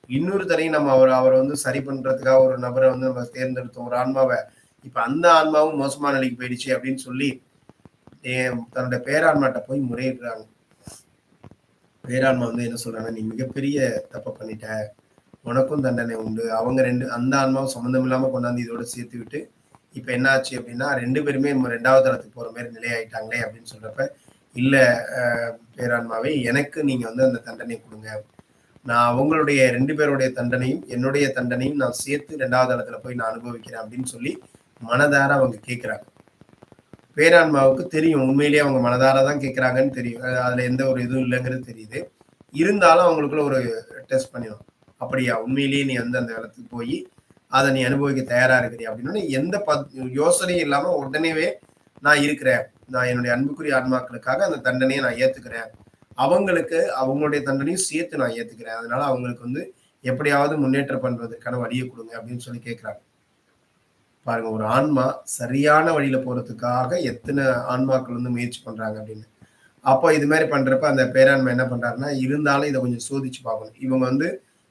இன்னொருத்தரையும் நம்ம அவர வந்து சரி பண்றதுக்காக ஒரு நபர வந்து நம்ம தேர்ந்தெடுத்தோம். ஒரு ஆன்மாவ. இப்ப அந்த ஆன்மாவும் மோசமான நிலைக்கு போயிடுச்சு அப்படின்னு சொல்லி, தன்னுடைய பேரான்மாட்ட போய் முறையிடுறாங்க. பேரான்மா வந்து என்ன சொல்றாங்க, "நீ மிகப்பெரிய தப்ப பண்ணிட்ட. உனக்கும் தண்டனை உண்டு." அவங்க அந்த ஆன்மாவும் சம்மந்தம் இல்லாம கொண்டாந்து இதோட சேர்த்து விட்டு, இப்ப என்ன ஆச்சு அப்படின்னா, 2 பேருமே 2வது தளத்துக்கு போற மாரி நிலையாயிட்டாங்களே அப்படின்னு சொல்றப்ப, "இல்ல அ பேரான்மாவே, எனக்கு நீங்க வந்து அந்த தண்டனை குடுங்க. நான் அவங்களுடைய 2 பேருடைய தண்டனையும், என்னுடைய தண்டனையும் நான் சேர்த்து 2வது தளத்துல போய் நான் அனுபவிக்கிறேன்." அப்படின்னு சொல்லி மனதார அவங்க கேட்கிறாங்க. பேரான்மாவுக்கு தெரியும். உண்மையிலேயே அவங்க மனதார தான் கேட்குறாங்கன்னு தெரியும். அதுல எந்த ஒரு இதுவும் இல்லைங்கிறது தெரியுது. இருந்தாலும் அவங்களுக்குள்ள ஒரு டெஸ்ட் பண்ணிடும். அப்படியா? உண்மையிலேயே நீ வந்து அந்த இடத்துக்கு போய் அத நீ அனுபவிக்க தயாரா இருக்கிறியா? அப்படின்னோனே எந்த யோசனையும் இல்லாம உடனேவே நான் இருக்கிறேன். நான் என்னுடைய அன்புக்குரிய ஆன்மாக்களுக்காக அந்த தண்டனையை நான் ஏத்துக்கிறேன். அவங்களுக்கு அவங்களுடைய தண்டனையும் சேர்த்து நான் ஏத்துக்கிறேன். அதனால அவங்களுக்கு வந்து எப்படியாவது முன்னேற்றம் பண்றதுக்கான வழிய குடுங்க அப்படின்னு சொல்லி கேட்கிறாங்க. பாருங்க ஒரு ஆன்மா சரியான வழியில போறதுக்காக எத்தனை ஆன்மாக்கள் வந்து முயற்சி பண்றாங்க அப்படின்னு. அப்போ இது மாதிரி பண்றப்ப அந்த பேராண்மை என்ன பண்றாருன்னா, இருந்தாலும் இத கொஞ்சம் சோதிச்சு பார்க்கணும். இவங்க வந்து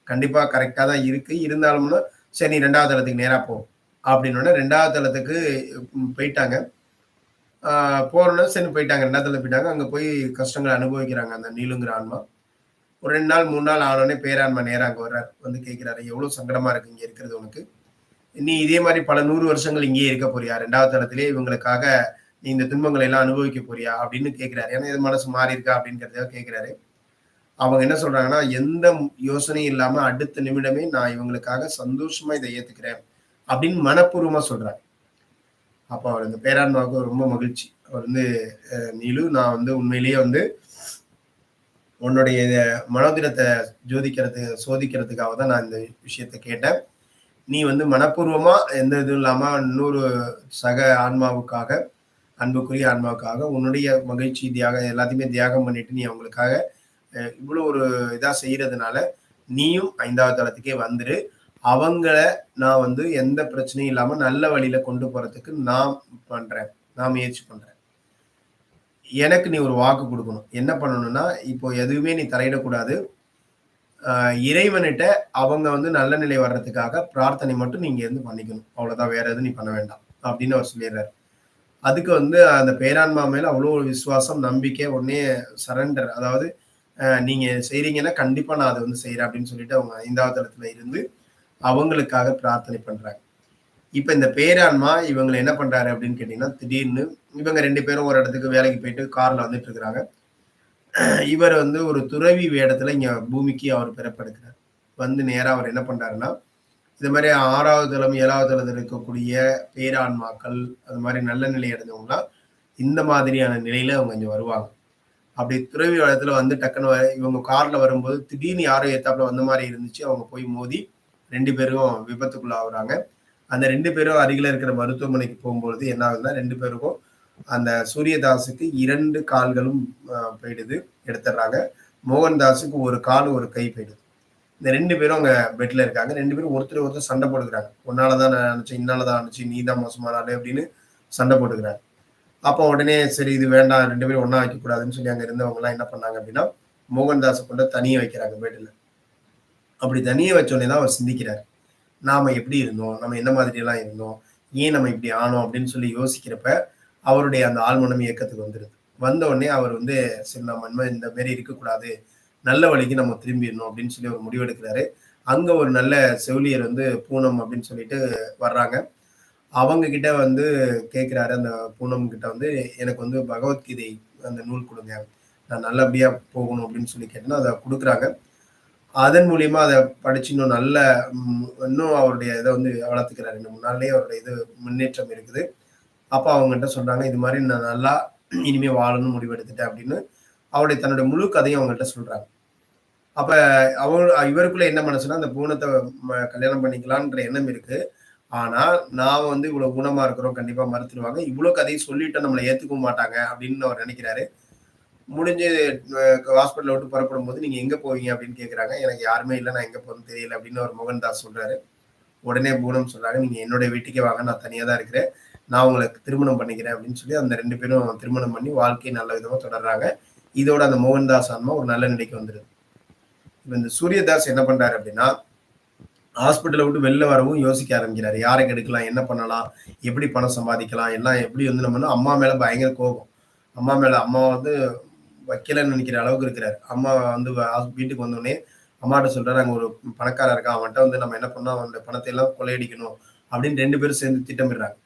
கண்டிப்பா கரெக்ட்டா தான் இருக்கு. இருந்தாலும்னா, சரி நீ 2வது தளத்துக்கு நேரா போ. அப்படின்னோனே 2வது தளத்துக்கு போயிட்டாங்க. ஆ போனோனே சரின்னு போயிட்டாங்க. 2வது தளத்துக்கு போயிட்டாங்க. அங்க போய் கஷ்டங்கள அனுபவிக்கிறாங்க அந்த நீலுங்கிற ஆன்மா. ஒரு 2 நாள், 3 நாள் ஆனோனே பேரான்மா நேரா அங்க வர்றாரு. வந்து கேட்கிறாரு, "எவ்வளவு சங்கடமா இருக்கு இங்க இருக்கிறது உனக்கு? நீ இதே மாரி பல 100 வருஷங்கள் இங்கேயே இருக்க போறியா? 2வது தளத்திலேயே இவங்களுக்காக நீ இந்த துன்பங்களை எல்லாம் அனுபவிக்க போறியா?" அப்படின்னு கேட்கிறாரு. ஏன்னா இது மனசு மாறி இருக்கா அப்படிங்கிறதுக்காக கேட்கிறாரு. அவங்க என்ன சொல்றாங்கன்னா, எந்த யோசனையும் இல்லாம அடுத்த நிமிடமே நான் இவங்களுக்காக சந்தோஷமா இத ஏத்துக்கிறேன் அப்படின்னு மனப்பூர்வமா சொல்றாங்க. அப்ப அவர் இந்த பேரான்மாவுக்கு ரொம்ப மகிழ்ச்சி. அவர் வந்து நீலு நான் வந்து உண்மையிலேயே வந்து உன்னுடைய மனோதிடத்த சோதிக்கிறதுக்காக தான் நான் இந்த விஷயத்த கேட்டேன். நீ வந்து மனப்பூர்வமா எந்த இதுவும் இல்லாம இன்னொரு சக ஆன்மாவுக்காக, அன்புக்குரிய ஆன்மாவுக்காக உன்னுடைய மகிழ்ச்சி, தியாகம் எல்லாத்தையுமே தியாகம் பண்ணிட்டு நீ அவங்களுக்காக இவ்வளோ ஒரு இதா செய்யறதுனால, நீயும் 5வது தளத்துக்கே வந்துரு. அவங்கள நான் வந்து எந்த பிரச்சனையும் இல்லாம நல்ல வழியில கொண்டு போறதுக்கு நான் பண்றேன். நான் முயற்சி பண்றேன். எனக்கு நீ ஒரு வாக்கு குடுக்கணும். என்ன பண்ணணும்னா, இப்போ எதுவுமே நீ தலையிடக்கூடாது. அ இறைவனிட்ட அவங்க வந்து நல்ல நிலை வர்றதுக்காக பிரார்த்தனை மட்டும் நீங்க இருந்து பண்ணிக்கணும். அவ்வளோதான். வேற எதுவும் நீ பண்ண வேண்டாம். அப்படின்னு அவர் சொல்லிடுறாரு. அதுக்கு வந்து அந்த பேரான்மா மேல அவ்வளோ ஒரு விசுவாசம், நம்பிக்கை, உடனே சரண்டர். அதாவது நீங்க செய்றீங்கன்னா, கண்டிப்பா நான் அத வந்து செய்றேன் அப்படின்னு சொல்லிட்டு அவங்க 5வது தளத்துல இருந்து அவங்களுக்காக பிரார்த்தனை பண்றாங்க. இப்ப இந்த பேரான்மா இவங்கள என்ன பண்றாரு அப்படின்னு கேட்டீங்கன்னா, திடீர்னு இவங்க 2 பேரும் ஒரு இடத்துக்கு வேலைக்கு போயிட்டு கார்ல வந்துட்டு இருக்கிறாங்க. இவர் வந்து ஒரு துறவி வேடத்துல இங்க பூமிக்கு அவர் பிறப்பெடுக்கிறார். வந்து நேரா அவர் என்ன பண்றாருன்னா, இது மாரி 6வது தளம், 7வது தளத்துல இருக்கக்கூடிய பேரான்மாக்கள், அது மாரி நல்ல நிலை அடைஞ்சவங்கலாம் இந்த மாதிரியான நிலையில அவங்க இங்க வருவாங்க. அப்படி துறவி வேடத்துல வந்து டக்குனு இவங்க கார்ல வரும்போது திடீர்னு யாரோ எதிர்த்தாப்புல வந்த மாரி இருந்துச்சு. அவங்க போய் மோதி 2 பேரும் விபத்துக்குள்ள ஆகுறாங்க. அந்த 2 பேரும் அருகில இருக்கிற மருத்துவமனைக்கு போகும்பொழுது என்ன ஆகுதுன்னா, 2 பேருக்கும் அந்த சூரியதாஸுக்கு 2 கால்களும் போயிடுது. எடுத்துடுறாங்க. மோகன்தாஸுக்கு 1 கால், 1 கை போயிடுது. இந்த 2 பேரும் அங்க பெட்ல இருக்காங்க. 2 பேரும் ஒருத்தர் ஒருத்தர் சண்டை போட்டுக்கிறாங்க. "உன்னால தான் நான் அனுப்பிச்சேன், இன்னால தான் அனுப்பிச்சேன், நீ தான் மோசமான ஆளு" அப்படின்னு சண்டை போட்டுக்கிறாங்க. அப்போ உடனே சரி இது வேண்டாம் 2 பேரும் ஒண்ணா வைக்கக்கூடாதுன்னு சொல்லி அங்க இருந்தவங்கலாம் என்ன பண்ணாங்க அப்படின்னா, மோகன்தாஸ கொண்டு தனியா வைக்கிறாங்க பெட்ல. அப்படி தனியா வச்சோனே தான் அவர் சிந்திக்கிறாரு. நாம எப்படி இருந்தோம்? நம்ம எந்த மாதிரியெல்லாம் இருந்தோம்? ஏன் நம்ம இப்படி ஆனோம்? அப்படின்னு சொல்லி யோசிக்கிறப்ப, அவருடைய அந்த ஆழ்மனம் இயக்கத்துக்கு வந்துருது. வந்த உடனே அவர் வந்து சரி நம்ம இனிமே இந்த மாரி இருக்கக்கூடாது. நல்ல வழிக்கு நம்ம திரும்பிடணும் அப்படின்னு சொல்லி ஒரு முடிவெடுக்கிறாரு. அங்க ஒரு நல்ல செவிலியர் வந்து பூனம் அப்படின்னு சொல்லிட்டு வர்றாங்க. அவங்க கிட்ட வந்து கேட்கிறாரு அந்த பூனம் கிட்ட வந்து, "எனக்கு வந்து பகவத்கீதை அந்த நூல் குடுங்க. நான் நல்லபடியா போகணும்." அப்படின்னு சொல்லி கேட்டோனே, அத குடுக்குறாங்க. அதன் மூலியமா அத படிச்சு இன்னும் நல்ல இன்னும் அவருடைய இத வந்து வளர்த்துக்கிறாரு. இன்னும் முன்னாலயே அவருடைய இது முன்னேற்றம் இருக்குது. அப்ப அவங்ககிட்ட சொல்றாங்க, "இது மாரி நான் நல்லா இனிமே வாழணும்னு முடிவெடுத்துட்டேன்." அப்படின்னு அவருடைய தன்னுடைய முழு கதையும் அவங்கள்ட்ட சொல்றாங்க. அப்ப இவருக்குள்ள என்ன மனசுன்னா, அந்த பூனத்த கல்யாணம் பண்ணிக்கலான்ற எண்ணம் இருக்கு. ஆனா, நான் வந்து இவ்வளவு குணமா இருக்கிறோம். கண்டிப்பா மறுத்துருவாங்க. இவ்ளோ கதைய சொல்லிட்டா நம்மள ஏத்துக்கவும் மாட்டாங்க அப்படின்னு அவர் நெனைக்கிறாரு. முடிஞ்சு ஹாஸ்பிட்டல விட்டு புறப்படும்போது, "நீங்க எங்க போவீங்க?" அப்படின்னு கேட்கறாங்க. "எனக்கு யாருமே இல்ல. நான் எங்க போறேன்னு தெரியல." அப்படின்னு ஒரு மோகன்தாஸ் சொல்றாரு. உடனே பூனம் சொல்றாங்க, "நீங்க என்னுடைய வீட்டுக்கே வாங்க. நான் தனியா தான் இருக்கிறேன். நான் உங்கள திருமணம் பண்ணிக்கிறேன்." அப்படின்னு சொல்லி அந்த 2 பேரும் திருமணம் பண்ணி வாழ்க்கை நல்ல விதமா தொடர்றாங்க. இதோட அந்த மோகன்தாஸ் ஆன்மா ஒரு நல்ல நிலைக்கு வந்துருது. இப்ப இந்த சூரியதாஸ் என்ன பண்றாரு அப்படின்னா, ஹாஸ்பிட்டல விட்டு வெளில வரவும் யோசிக்க ஆரம்பிக்கிறாரு. யார கெடுக்கலாம்? என்ன பண்ணலாம்? எப்படி பணம் சம்பாதிக்கலாம்? எல்லாம் எப்படி வந்து நம்மன்னா அம்மா மேல பயங்கர கோபம். அம்மா வந்து வைக்கலன்னு நெனைக்கிற அளவுக்கு இருக்கிறாரு. அம்மா வந்து வீட்டுக்கு வந்தோனே அம்மாட்ட சொல்றாரு, "அங்க ஒரு பணக்காரன் இருக்கான். அவன்ட்ட வந்து நம்ம என்ன பண்ணோம், அவனுடைய பணத்தை எல்லாம் கொள்ளையடிக்கணும்." அப்படின்னு 2 பேரும் சேர்ந்து திட்டமிடுறாங்க.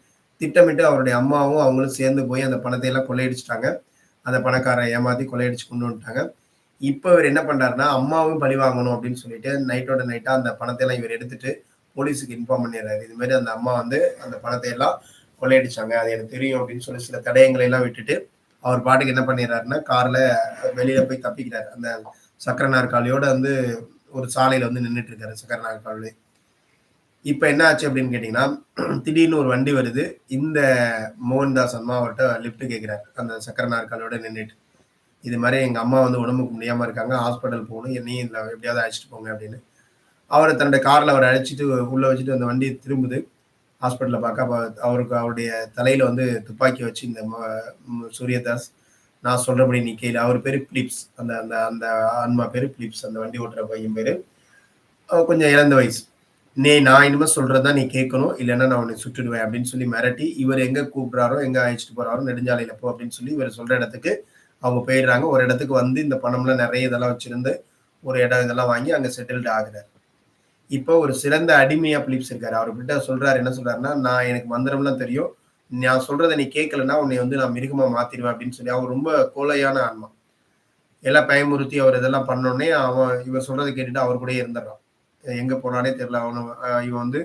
திட்டமிட்டு அவருடைய அம்மாவும் அவங்களும் சேர்ந்து போய் அந்த பணத்தை எல்லாம் கொள்ளையடிச்சுட்டாங்க. அந்த பணக்காரன் ஏமாத்தி கொள்ளையடிச்சு கொண்டு வந்துட்டாங்க. இப்ப இவரு என்ன பண்றாருன்னா, அம்மாவும் பழி வாங்கணும் அப்படின்னு சொல்லிட்டு நைட்டோட நைட்டா அந்த பணத்தை எல்லாம் இவர் எடுத்துட்டு போலீஸுக்கு இன்ஃபார்ம் பண்ணிடுறாரு. இது மாரி அந்த அம்மா வந்து அந்த பணத்தை எல்லாம் கொள்ளையடிச்சாங்க, அது எனக்கு தெரியும் அப்படின்னு சொல்லி சில தடயங்களை எல்லாம் விட்டுட்டு அவர் பாட்டுக்கு என்ன பண்ணிடுறாருன்னா கார்ல வெளியில போய் தப்பிக்கிறாரு. அந்த சக்கர நாற்காலியோட வந்து ஒரு சாலையில வந்து நின்னுட்டு இருக்காரு சக்கர நாற்காலி. இப்ப என்ன ஆச்சு அப்படின்னு கேட்டீங்கன்னா, திடீர்னு ஒரு வண்டி வருது. இந்த மோகன்தாஸ் அம்மா அவர்ட்ட லிஃப்ட் கேட்கிறாரு. அந்த சக்கர நாற்காலியோட நின்னுட்டு. இது மாரி எங்க அம்மா வந்து உடம்புக்கு முடியாம இருக்காங்க. ஹாஸ்பிட்டல் போகணும். என்னையும் இதுல எப்படியாவது அழைச்சிட்டு போங்க அப்படின்னு. அவர தன்னுடைய கார்ல அவர அழைச்சிட்டு உள்ள வச்சுட்டு அந்த வண்டி திரும்புது. ஹாஸ்பிட்டல்ல பார்க்க அவருக்கு அவருடைய தலையில வந்து துப்பாக்கி வச்சு இந்த சூரியதாஸ் நான் சொல்றபடி நீ கேளு. அவர் பேரு பிலிப்ஸ். அந்த அந்த அந்த ஆன்மா பேரு பிலிப்ஸ். அந்த வண்டி ஓட்டுற பையன் பேரு. கொஞ்சம் இளந்த வயசு. நான் இனிமே சொல்றது தான் நீ கேட்கணும். இல்லன்னா நான் உன்னை சுட்டுடுவேன் அப்படின்னு சொல்லி மிரட்டி, இவர் எங்க கூப்பிடுறாரோ, எங்க அழைச்சிட்டு போறாரோ நெடுஞ்சாலையில போ அப்படின்னு சொல்லி இவர் சொல்ற இடத்துக்கு அவங்க போயிடுறாங்க. ஒரு இடத்துக்கு வந்து இந்த பணம்லாம் நெறைய இதெல்லாம் வச்சிருந்து, ஒரு இடம் இதெல்லாம் வாங்கி அங்க செட்டில்டு ஆகுறாரு. இப்போ ஒரு சிறந்த அடிமையா பிலிப்ஸ் இருக்காரு. அவர்கிட்ட சொல்றாரு என்ன சொல்றாருன்னா, நான் எனக்கு மந்திரம்லாம் தெரியும். நான் சொல்றத நீ கேட்கலன்னா, உன்னைய வந்து நான் மிருகமா மாத்திருவேன் அப்படின்னு சொல்லி, அவர் ரொம்ப கோழையான ஆன்மா. எல்லாம் பயமுறுத்தி அவர் இதெல்லாம் பண்ணோனே, இவர் சொல்றத கேட்டுட்டு அவர் கூடயே இருந்துடுறான். எங்க போனானே தெரியல. இவன் வந்து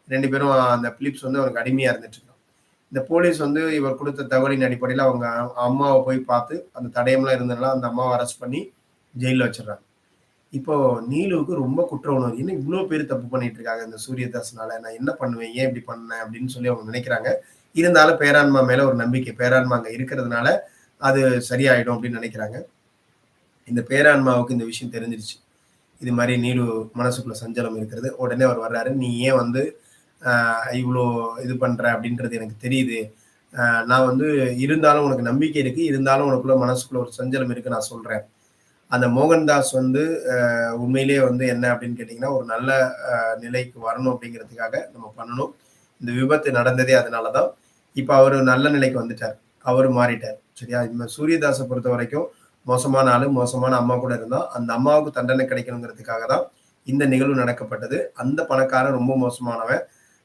2 பேரும் அந்த பிலிப்ஸ் வந்து அவனுக்கு அடிமையா இருந்துட்டு இருக்கான். இந்த போலீஸ் வந்து இவர் குடுத்த தகவலின் அடிப்படையில அவங்க அம்மாவ போய் பார்த்து, அந்த தடயம்லாம் இருந்ததுனால அந்த அம்மாவ அரெஸ்ட் பண்ணி ஜெயில்ல வச்சுடுறாங்க. இப்போ நீலுவுக்கு ரொம்ப குற்ற உணர்வு. என்ன இவ்ளோ பேர் தப்பு பண்ணிட்டு இருக்காங்க இந்த சூரியதாஸ்னால. நான் என்ன பண்ணுவேன்? ஏன் இப்படி பண்ணேன்? அப்படின்னு சொல்லி அவங்க நினைக்கிறாங்க. இருந்தாலும் பேரான்மா மேல ஒரு நம்பிக்கை. பேரான்மா அங்க இருக்கிறதுனால, அது சரியாயிடும் அப்படின்னு நினைக்கிறாங்க. இந்த பேரான்மாவுக்கு இந்த விஷயம் தெரிஞ்சிருச்சு. இது மாரி நீலு மனசுக்குள்ள சஞ்சலம் இருக்கிறது. உடனே அவர் வர்றாரு. "நீ ஏன் வந்து இவ்ளோ இது பண்ற அப்படின்றது எனக்கு தெரியுது. நான் வந்து இருந்தாலும் உனக்கு நம்பிக்கை இருக்கு. இருந்தாலும் உனக்குள்ள மனசுக்குள்ள ஒரு சஞ்சலம் இருக்கு நான் சொல்றேன். அந்த மோகன்தாஸ் வந்து உண்மையிலேயே வந்து என்ன அப்படின்னு கேட்டீங்கன்னா, ஒரு நல்ல நிலைக்கு வரணும் அப்படிங்கிறதுக்காக நம்ம பண்ணணும். இந்த விபத்து நடந்ததே அதனால தான். இப்ப அவரு நல்ல நிலைக்கு வந்துட்டார். அவரு மாறிட்டார். சரியா? இந்த சூரியதாஸ பொறுத்தவரைக்கும் மோசமான ஆளு, மோசமான அம்மா கூட இருந்தான். அந்த அம்மாவுக்கு தண்டனை கிடைக்கணுங்கிறதுக்காக தான் இந்த நிகழ்வு நடக்கப்பட்டது. அந்த பணக்காரன் ரொம்ப மோசமானவன்.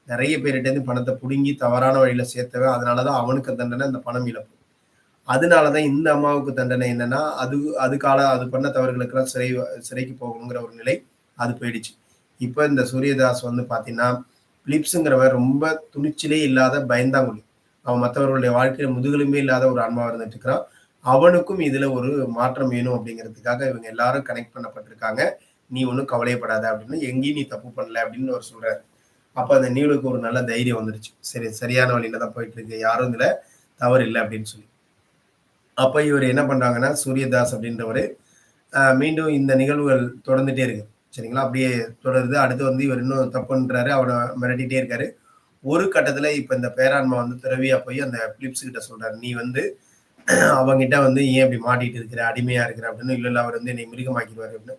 நெறைய பேர்கிட்டேருந்து பணத்த புடுங்கி தவறான வழியில சேர்த்தவன். அதனால தான் அவனுக்கு தண்டனை, அந்த பணம் இழப்பு. அதனால தான் இந்த அம்மாவுக்கு தண்டனை என்னன்னா, அது பண்ண தவறுகளுக்கெல்லாம் சிறைக்கு போகணுங்கிற ஒரு நிலை அது போயிடுச்சு. இப்ப இந்த சூரியதாஸ் வந்து பார்த்தீங்கன்னா, பிலிப்ஸ்ங்கிறவன் ரொம்ப துணிச்சலே இல்லாத பயந்தாங்கொள்ளி. அவன் மத்தவர்களுடைய வாழ்க்கையில முதுகெலும்பே இல்லாத ஒரு ஆன்மாவா இருந்துட்டு இருக்கிறான். அவனுக்கும் இதுல ஒரு மாற்றம் வேணும் அப்படிங்கிறதுக்காக இவங்க எல்லாரும் கனெக்ட் பண்ணப்பட்டிருக்காங்க. "நீ ஒண்ணும் கவலையப்படாத" அப்படின்னு. "எங்கேயும் நீ தப்பு பண்ணல" அப்படின்னு அவரு சொல்றாரு. அப்ப அந்த நீலுக்கு ஒரு நல்ல தைரியம் வந்துருச்சு. சரி, சரியான வழியில தான் போயிட்டு இருக்கு. யாரும் இதுல தவறு இல்ல அப்படின்னு சொல்லி. அப்ப இவரு என்ன பண்றாங்கன்னா, சூரியதாஸ் அப்படின்றவரு, மீண்டும் இந்த நிகழ்வுகள் தொடர்ந்துட்டே இருக்கு. சரிங்களா? அப்படியே தொடருது. அடுத்து வந்து இவர் இன்னும் தப்பு பண்றாரு. அவன மிரட்டிட்டே இருக்காரு. ஒரு கட்டத்துல இப்ப இந்த பேரான்மா வந்து துறவியா போய் அந்த பிலிப்ஸ் கிட்ட சொல்றாரு. "நீ வந்து அவன்கிட்ட வந்து ஏன் இப்படி மாட்டிட்டு இருக்கிற? அடிமையா இருக்கிற?" அப்படின்னு. "இல்ல, இல்ல அவர் வந்து என்னை மிருகமாக்கிருவாரு" அப்படின்னு.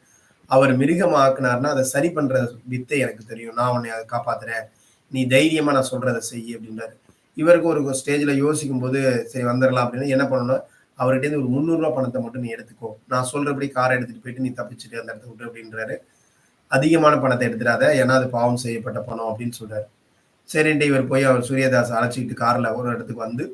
அவர் மிருகமாக்குனாருன்னா, அத சரி பண்ற வித்தை எனக்கு தெரியும். நான் உன்னைய காப்பாத்துறேன். நீ தைரியமா நான் சொல்றத செய் அப்படின்றாரு. இவருக்கு ஒரு ஸ்டேஜ்ல யோசிக்கும்போது, சரி வந்துரலாம் அப்படின்னு என்ன பண்ணணும்னா, அவர்கிட்டேருந்து ஒரு ரூ. 300 பணத்த மட்டும் நீ எடுத்துக்கோ. நான் சொல்றபடி கார எடுத்துட்டு போயிட்டு நீ தப்பிச்சுட்டு அந்த இடத்த விட்டு அப்படின்றாரு. அதிகமான பணத்த எடுத்துறாத. ஏன்னா அது பாவம் செய்யப்பட்ட பணம் அப்படின்னு சொல்றாரு. சரின்ட்டு இவர் போய் அவர் சூரியதாஸ அழைச்சுக்கிட்டு கார்ல ஒரு இடத்துக்கு வந்து,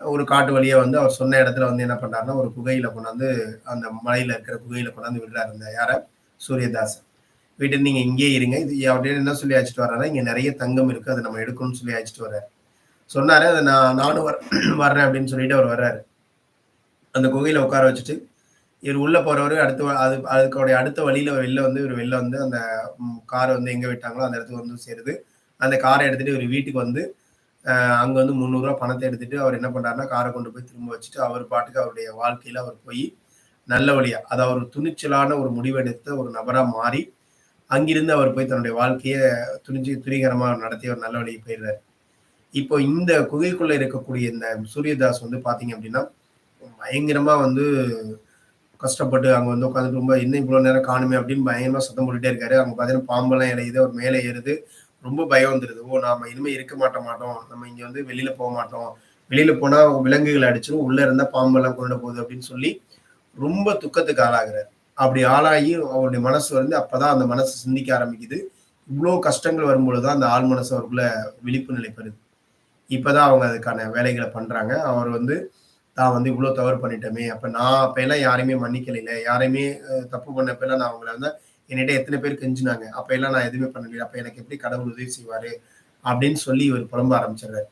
ஒரு காட்டு வழியா வந்து அவர் சொன்ன இடத்துல வந்து என்ன பண்றாருன்னா, ஒரு குகையில கொண்டாந்து அந்த மலையில இருக்கிற குகையில கொண்டாந்து விடுறாரு. அந்த யார? சூரியதாஸ. விட்டுட்டு நீங்க இங்கேயே இருங்க. இது அப்படின்னு என்ன சொல்லி அழைச்சுட்டு வர்றாருன்னா, இங்க நெறைய தங்கம் இருக்கு. அத நம்ம எடுக்கணும்னு சொல்லி அழைச்சுட்டு வர்றாரு. சொன்னாரு. அத நானும் வர்றேன் அப்படின்னு சொல்லிட்டு அவர் வர்றாரு. அந்த குகையில உட்கார வச்சுட்டு, இவரு உள்ள போறவரு அதுக்கோடைய அடுத்த வழியில இவரு வெளில வந்து அந்த கார வந்து எங்க விட்டாங்களோ அந்த இடத்துக்கு வந்து சேருது. அந்த கார எடுத்துட்டு இவரு வீட்டுக்கு வந்து, அங்க வந்து ரூ. 300 பணத்த எடுத்துட்டு அவர் என்ன பண்றாருன்னா, கார கொண்டு போய் திரும்ப வச்சுட்டு, அவர் பாட்டுக்கு அவருடைய வாழ்க்கையில அவர் போய் நல்ல வழியா, அதாவது ஒரு துணிச்சலான ஒரு முடிவெடுத்த ஒரு நபரா மாறி, அங்கிருந்து அவர் போய் தன்னுடைய வாழ்க்கைய துணிகரமா நடத்தி ஒரு நல்ல வழிக்கு போயிடுறாரு. இப்போ இந்த குகைக்குள்ள இருக்கக்கூடிய இந்த சூரியதாஸ் வந்து பார்த்தீங்க அப்படின்னா, பயங்கரமா வந்து கஷ்டப்பட்டு அங்க வந்து உட்காந்துட்டு ரொம்ப "என்ன இவ்வளோ நேரம் காணுமே" அப்படின்னு பயங்கரமா சத்தம் போட்டுட்டே இருக்காரு. அங்க பார்த்தீங்கன்னா பாம்பெல்லாம் இழையுது. அவர் மேலே ஏறுது. ரொம்ப பயம் வந்துருது. "ஓ! நாம இனிமே இருக்க மாட்டோம். நம்ம இங்க வந்து வெளியில போமாட்டோம். வெளியில போனா விலங்குகள் அடிச்சிரும். உள்ள இருந்தா பாம்பெல்லாம் கொல்ல போகுது" அப்படின்னு சொல்லி ரொம்ப துக்கத்துக்கு ஆளாகுறாரு. அப்படி ஆளாகி அவருடைய மனசு வந்து அப்பதான் அந்த மனசு சிந்திக்க ஆரம்பிக்குது. இவ்ளோ கஷ்டங்கள் வரும்பொழுது தான் அந்த ஆழ் மனசு அவருக்குள்ள விழிப்பு நிலை பெறுது. இப்பதான் அவங்க அதுக்கான வேலைகள பண்றாங்க. அவர் வந்து தான் வந்து இவ்ளோ தவறு பண்ணிட்டோமே! அப்ப எல்லாம் யாரையுமே மன்னிக்கலைல. யாரையுமே தப்பு பண்ணப்பலாம் நான் அவங்கள வந்து என்னிட்ட எத்தன பேர் கெஞ்சினாங்க. அப்ப எல்லாம் நான் எதுவுமே பண்ணலையே! அப்ப எனக்கு எப்படி கடவுள் உதவி செய்வாரு? அப்படின்னு சொல்லி இவரு புலம்ப ஆரம்பிச்சுடுறாரு.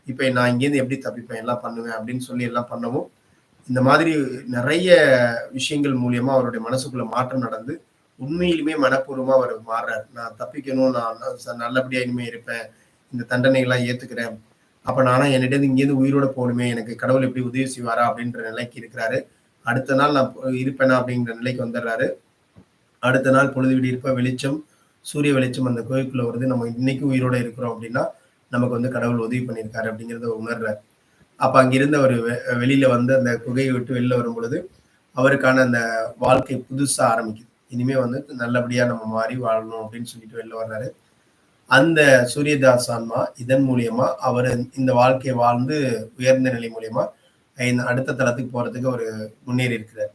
இப்ப நான் இங்கேருந்து எப்படி தப்பிப்பேன், எல்லாம் பண்ணுவேன் அப்படின்னு சொல்லி எல்லாம் பண்ணவும், இந்த மாதிரி நிறைய விஷயங்கள் மூலியமா அவருடைய மனசுக்குள்ள மாற்றம் நடந்து, உண்மையிலுமே மனப்பூர்வமா அவர் மாறுறாரு. நான் தப்பிக்கணும், நான் நல்லபடியா இனிமே இருப்பேன். இந்த தண்டனைகள்லாம் ஏத்துக்கிறேன். அப்ப நானா என்னிட்டருந்து இங்கேருந்து உயிரோட போணுமே, எனக்கு கடவுள் எப்படி உதவி செய்வாரா அப்படின்ற நிலைக்கு இருக்கிறாரு. அடுத்த நாள் நான் இருப்பேனா அப்படிங்கிற நிலைக்கு வந்துடுறாரு. அடுத்த நாள் பொழுது விடியற்ப வெளிச்சம், சூரிய வெளிச்சம் அந்த குகைக்குள்ள வருது. நம்ம இன்னைக்கும் உயிரோட இருக்கிறோம் அப்படின்னா, நமக்கு வந்து கடவுள் உதவி பண்ணியிருக்காரு அப்படிங்கிறத உணர்றாரு. அப்ப அங்கிருந்து அவரு வெளியில வந்து அந்த குகையை விட்டு வெளில வரும்பொழுது, அவருக்கான அந்த வாழ்க்கை புதுசா ஆரம்பிக்குது. இனிமே வந்து நல்லபடியா நம்ம மாறி வாழணும் அப்படின்னு சொல்லிட்டு வெளில வர்றாரு. அந்த சூரியதாஸ் ஆன்மா இதன் மூலியமா அவரு இந்த வாழ்க்கைய வாழ்ந்து உயர்ந்த நிலை மூலியமா அடுத்த தளத்துக்கு போறதுக்கு அவரு முன்னேறி இருக்கிறார்.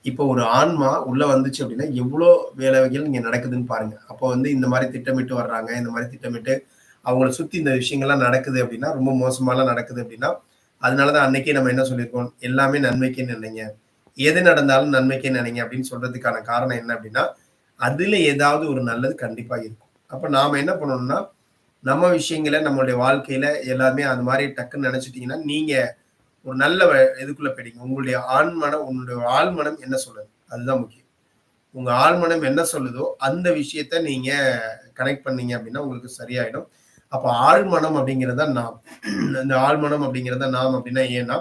இப்போ ஒரு ஆன்மா உள்ள வந்துச்சு அப்படின்னா, எவ்வளோ வேலைகள் இங்க நடக்குதுன்னு பாருங்க. அப்போ வந்து இந்த மாரி திட்டமிட்டு வர்றாங்க. இந்த மாரி திட்டமிட்டு அவங்கள சுத்தி இந்த விஷயங்கள்லாம் நடக்குது அப்படின்னா, ரொம்ப மோசமாலாம் நடக்குது அப்படின்னா, அதனால தான் அன்னைக்கே நம்ம என்ன சொல்லியிருக்கோம், எல்லாமே நன்மைக்குன்னு நினைங்க. எது நடந்தாலும் நன்மைக்கே நினைங்க அப்படின்னு சொல்றதுக்கான காரணம் என்ன அப்படின்னா, அதுல ஏதாவது ஒரு நல்லது கண்டிப்பா இருக்கும். அப்ப நாம என்ன பண்ணணும்னா, நம்ம விஷயங்கள நம்மளுடைய வாழ்க்கையில எல்லாமே அது மாரி டக்குன்னு நினைச்சுட்டீங்கன்னா, நீங்க ஒரு நல்ல இதுக்குள்ள போயிட்டீங்க. உங்களுடைய ஆழ்மனம் என்ன சொல்லுது? அதுதான் முக்கியம். உங்க ஆழ்மனம் என்ன சொல்லுதோ, அந்த விஷயத்த நீங்க கனெக்ட் பண்ணீங்க அப்படின்னா, உங்களுக்கு சரியாயிடும். அப்ப ஆழ்மனம் அப்படிங்கிறது தான் நாம். அந்த ஆழ்மனம் அப்படிங்கிறது தான் நாம் அப்படின்னா ஏன்னா,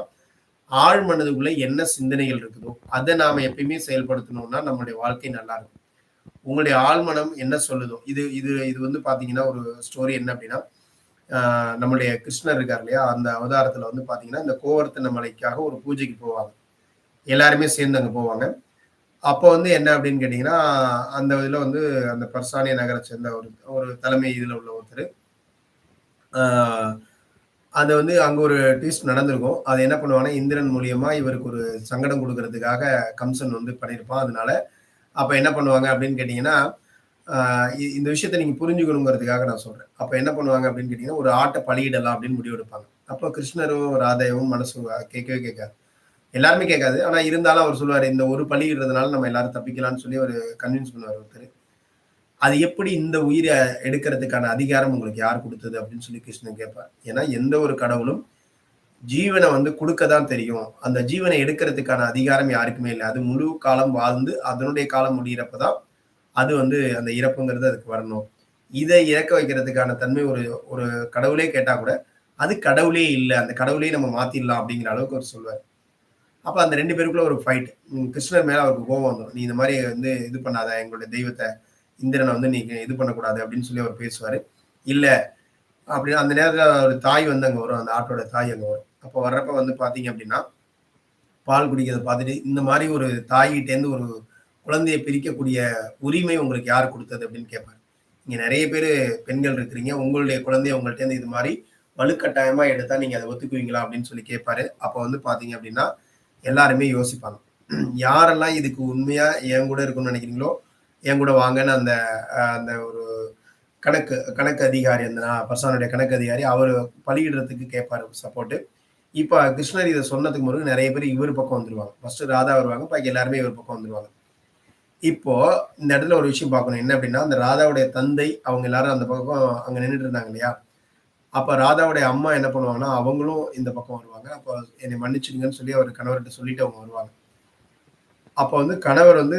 ஆழ் மனதுக்குள்ள என்ன சிந்தனைகள் இருக்குதோ, அத நாம எப்பயுமே செயல்படுத்தணும்னா, நம்மளுடைய வாழ்க்கை நல்லா இருக்கும். உங்களுடைய ஆழ்மனம் என்ன சொல்லுதோ, இது இது இது வந்து பார்த்தீங்கன்னா, ஒரு ஸ்டோரி என்ன அப்படின்னா, நம்முடைய கிருஷ்ணர் இருக்கார் இல்லையா? அந்த அவதாரத்துல வந்து பார்த்தீங்கன்னா, இந்த கோவர்த்தன மலைக்காக ஒரு பூஜைக்கு போவாங்க. எல்லாருமே சேர்ந்து அங்க போவாங்க. அப்போ வந்து என்ன அப்படின்னு கேட்டீங்கன்னா, அந்த இதுல வந்து அந்த பர்சானிய நகர சேர்ந்த ஒரு ஒரு தலைமை இதுல உள்ள ஒருத்தரு, ஆ அது வந்து அங்க ஒரு ட்விஸ்ட் நடந்திருக்கும். அது என்ன பண்ணுவாங்கன்னா, இந்திரன் மூலியமா இவருக்கு ஒரு சங்கடம் குடுக்குறதுக்காக கம்சன் வந்து பண்ணியிருப்பான். அதனால அப்ப என்ன பண்ணுவாங்க அப்படின்னு கேட்டீங்கன்னா, ஆ இந்த விஷயத்த நீங்க புரிஞ்சுக்கணுங்கிறதுக்காக நான் சொல்றேன். அப்ப என்ன பண்ணுவாங்க அப்படின்னு கேட்டீங்கன்னா, ஒரு ஆட்ட பலியிடலாம் அப்படின்னு முடிவெடுப்பாங்க. அப்போ கிருஷ்ணரும், ராதையும் மனசு கேட்கவே கேட்காது. எல்லாருமே கேட்காது. ஆனா இருந்தாலும் அவர் சொல்லுவாரு, இந்த ஒரு பலியிடுறதுனால நம்ம எல்லாரும் தப்பிக்கலாம்னு சொல்லி அவரு கன்வின்ஸ் பண்ணுவாரு ஒருத்தரு. அது எப்படி இந்த உயிர எடுக்கிறதுக்கான அதிகாரம் உங்களுக்கு யார் குடுத்தது? அப்படின்னு சொல்லி கிருஷ்ணன் கேட்பார். ஏன்னா எந்த ஒரு கடவுளும் ஜீவன வந்து குடுக்க தான் தெரியும். அந்த ஜீவனை எடுக்கிறதுக்கான அதிகாரம் யாருக்குமே இல்ல. அது முழு காலம் வாழ்ந்து, அதனுடைய காலம் முடியிறப்ப தான், அது வந்து அந்த இறப்புங்கிறது அதுக்கு வரணும். இத இறக்க வைக்கிறதுக்கான தன்மை ஒரு ஒரு கடவுளே கேட்டா கூட, அது கடவுளே இல்ல. அந்த கடவுளையே நம்ம மாத்திடலாம் அப்படிங்கிற அளவுக்கு அவரு சொல்லுவாரு. அப்ப அந்த 2 பேருக்குள்ள ஒரு ஃபைட். கிருஷ்ணர் மேல அவருக்கு கோவம் வந்துரும். "நீ இந்த மாரி வந்து இது பண்ணாத எங்களுடைய தெய்வத்த. இந்திரன வந்து நீ இது பண்ணக்கூடாது" அப்படின்னு சொல்லி அவர் பேசுவாரு. "இல்ல" அப்படின்னு அந்த நேரத்துல ஒரு தாய் வந்து அங்க வரும். அந்த ஆட்டோட தாய் அங்க வரும். அப்ப வர்றப்ப வந்து பார்த்தீங்க அப்படின்னா, பால் குடிக்கிறத பார்த்துட்டு, "இந்த மாரி ஒரு தாய்கிட்டேருந்து ஒரு குழந்தைய பிரிக்கக்கூடிய உரிமை உங்களுக்கு யார் குடுத்தது?" அப்படின்னு கேட்பாரு. இங்க நெறைய பேரு பெண்கள் இருக்கிறீங்க. உங்களுடைய குழந்தைய உங்கள்ட்டேருந்து இது மாரி வலுக்கட்டாயமா எடுத்தா நீங்க அத ஒத்துக்குவீங்களா? அப்படின்னு சொல்லி கேட்பாரு. அப்ப வந்து பார்த்தீங்க அப்படின்னா, எல்லாருமே யோசிப்பாங்க. யாரெல்லாம் இதுக்கு உண்மையா என் கூட இருக்கணும்னு நெனைக்கிறீங்களோ, என் கூட வாங்கன்னு அந்த ஒரு கணக்கு கணக்கு அதிகாரி அந்த பர்சனுடைய கணக்கு அதிகாரி அவரு பலியிடுறதுக்கு கேட்பாரு சப்போர்ட். இப்ப கிருஷ்ணர் இத சொன்னதுக்கு பிறகு நெறைய பேர் இவரு பக்கம் வந்துருவாங்க. ஃபர்ஸ்ட் ராதா வருவாங்க. பாக்கி எல்லாருமே இவர் பக்கம் வந்துருவாங்க. இப்போ இந்த இடத்துல ஒரு விஷயம் பார்க்கணும். என்ன அப்டின்னா, அந்த ராதாவுடைய தந்தை அவங்க எல்லாரும் அந்த பக்கம் அங்க நின்னுட்டு இருந்தாங்க இல்லையா? அப்ப ராதாவுடைய அம்மா என்ன பண்ணுவாங்கன்னா, அவங்களும் இந்த பக்கம் வருவாங்க. அப்ப என்னை மன்னிச்சுடுங்கன்னு சொல்லி அவர் கணவர்ட்ட சொல்லிட்டு அவங்க வருவாங்க. அப்ப வந்து கணவர் வந்து